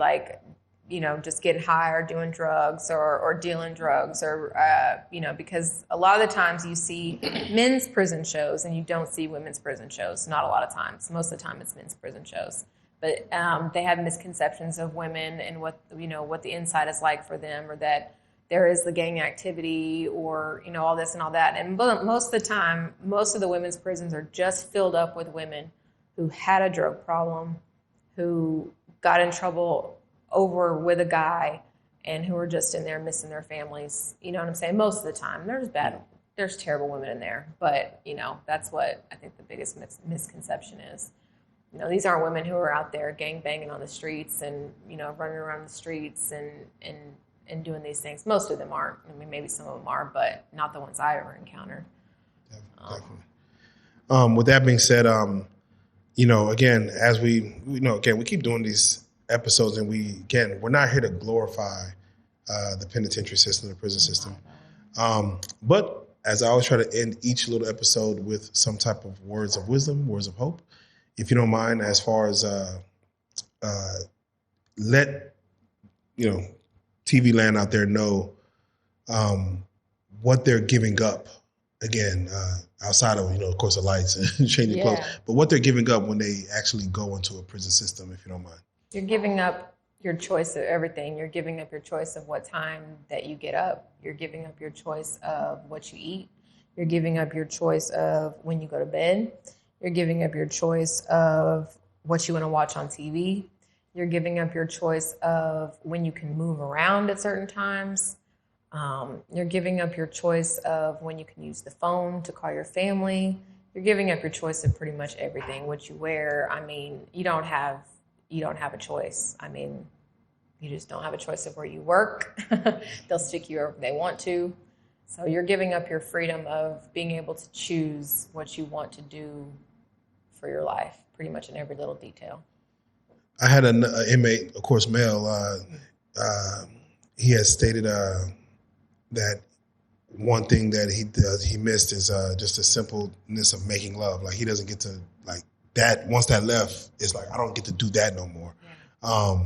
A: just getting high or doing drugs or dealing drugs or, because a lot of the times you see men's prison shows and you don't see women's prison shows. Not a lot of times. Most of the time it's men's prison shows. But they have misconceptions of women and what the inside is like for them, or that there is the gang activity or, all this and all that. And most of the time, most of the women's prisons are just filled up with women who had a drug problem, who got in trouble over with a guy, and who are just in there missing their families. You know what I'm saying? Most of the time. There's terrible women in there. But, that's what I think the biggest misconception is. These aren't women who are out there gang banging on the streets and, running around the streets and doing these things. Most of them aren't. I mean, maybe some of them are, but not the ones I ever encountered.
C: Definitely. With that being said, again, as we keep doing these episodes, and we're not here to glorify the penitentiary system, the prison system. But as I always try to end each little episode with some type of words of wisdom, words of hope, if you don't mind, as far as let TV land out there know what they're giving up, again, outside of, of course, the lights and changing clothes, but what they're giving up when they actually go into a prison system, if you don't mind.
A: You're giving up your choice of everything. You're giving up your choice of what time that you get up. You're giving up your choice of what you eat. You're giving up your choice of when you go to bed. You're giving up your choice of what you want to watch on TV. You're giving up your choice of when you can move around at certain times. You're giving up your choice of when you can use the phone to call your family. You're giving up your choice of pretty much everything. What you wear, I mean, you don't have a choice. I mean, you just don't have a choice of where you work. They'll stick you wherever they want to. So you're giving up your freedom of being able to choose what you want to do for your life, pretty much in every little detail.
C: I had an inmate, of course, male. he has stated that one thing that he missed is just the simpleness of making love. Like he doesn't get to like that. Once that left, it's like I don't get to do that no more. Yeah.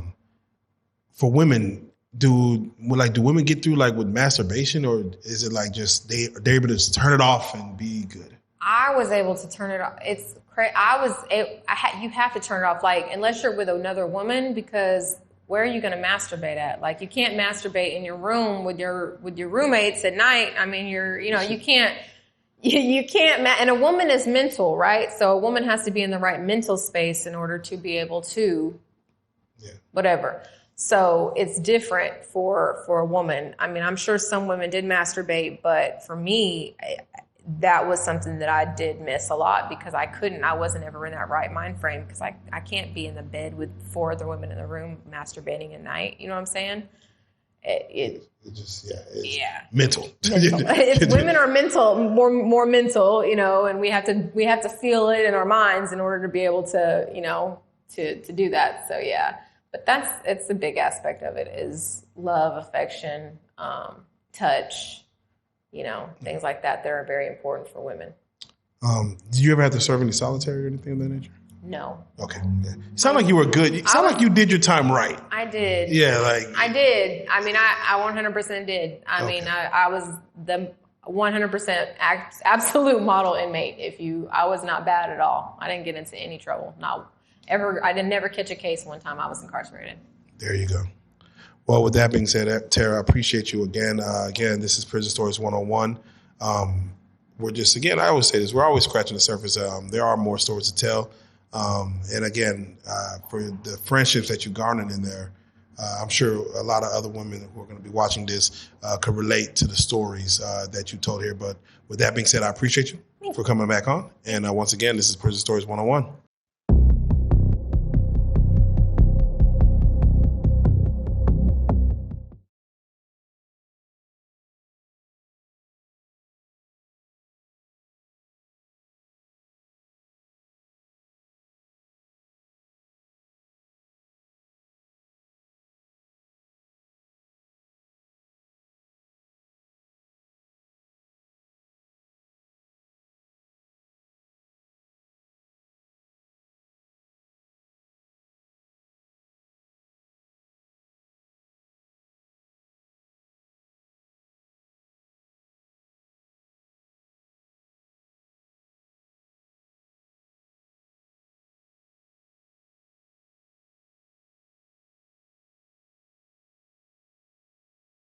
C: For women, do women get through like with masturbation, or is it like just they're able to turn it off and be good?
A: I was able to turn it off. It's crazy. You have to turn it off, like unless you're with another woman, because where are you going to masturbate at? Like you can't masturbate in your room with your roommates at night. I mean, you can't. And a woman is mental, right? So a woman has to be in the right mental space in order to be able to, whatever. So it's different for a woman. I mean, I'm sure some women did masturbate, but for me, that was something that I did miss a lot because I wasn't ever in that right mind frame because I can't be in the bed with 4 other women in the room masturbating at night. You know what I'm saying? It's
C: mental.
A: Women are mental, more mental, and we have to feel it in our minds in order to be able to, to do that. So yeah, but it's a big aspect of it is love, affection, touch, things like that. They're very important for women.
C: Did you ever have to serve any solitary or anything of that nature?
A: No.
C: Okay. Yeah. You sound like you were good. You sound like you did your time right.
A: I did.
C: Yeah,
A: I did. I mean, I 100% did. I mean, I was the 100% absolute model inmate. I was not bad at all. I didn't get into any trouble. Not ever. I didn't never catch a case one time I was incarcerated.
C: There you go. Well, with that being said, Tara, I appreciate you again. This is Prison Stories 101. We're just, again, I always say this, we're always scratching the surface. There are more stories to tell. And again, for the friendships that you garnered in there, I'm sure a lot of other women who are going to be watching this could relate to the stories that you told here. But with that being said, I appreciate you for coming back on. And once again, this is Prison Stories 101.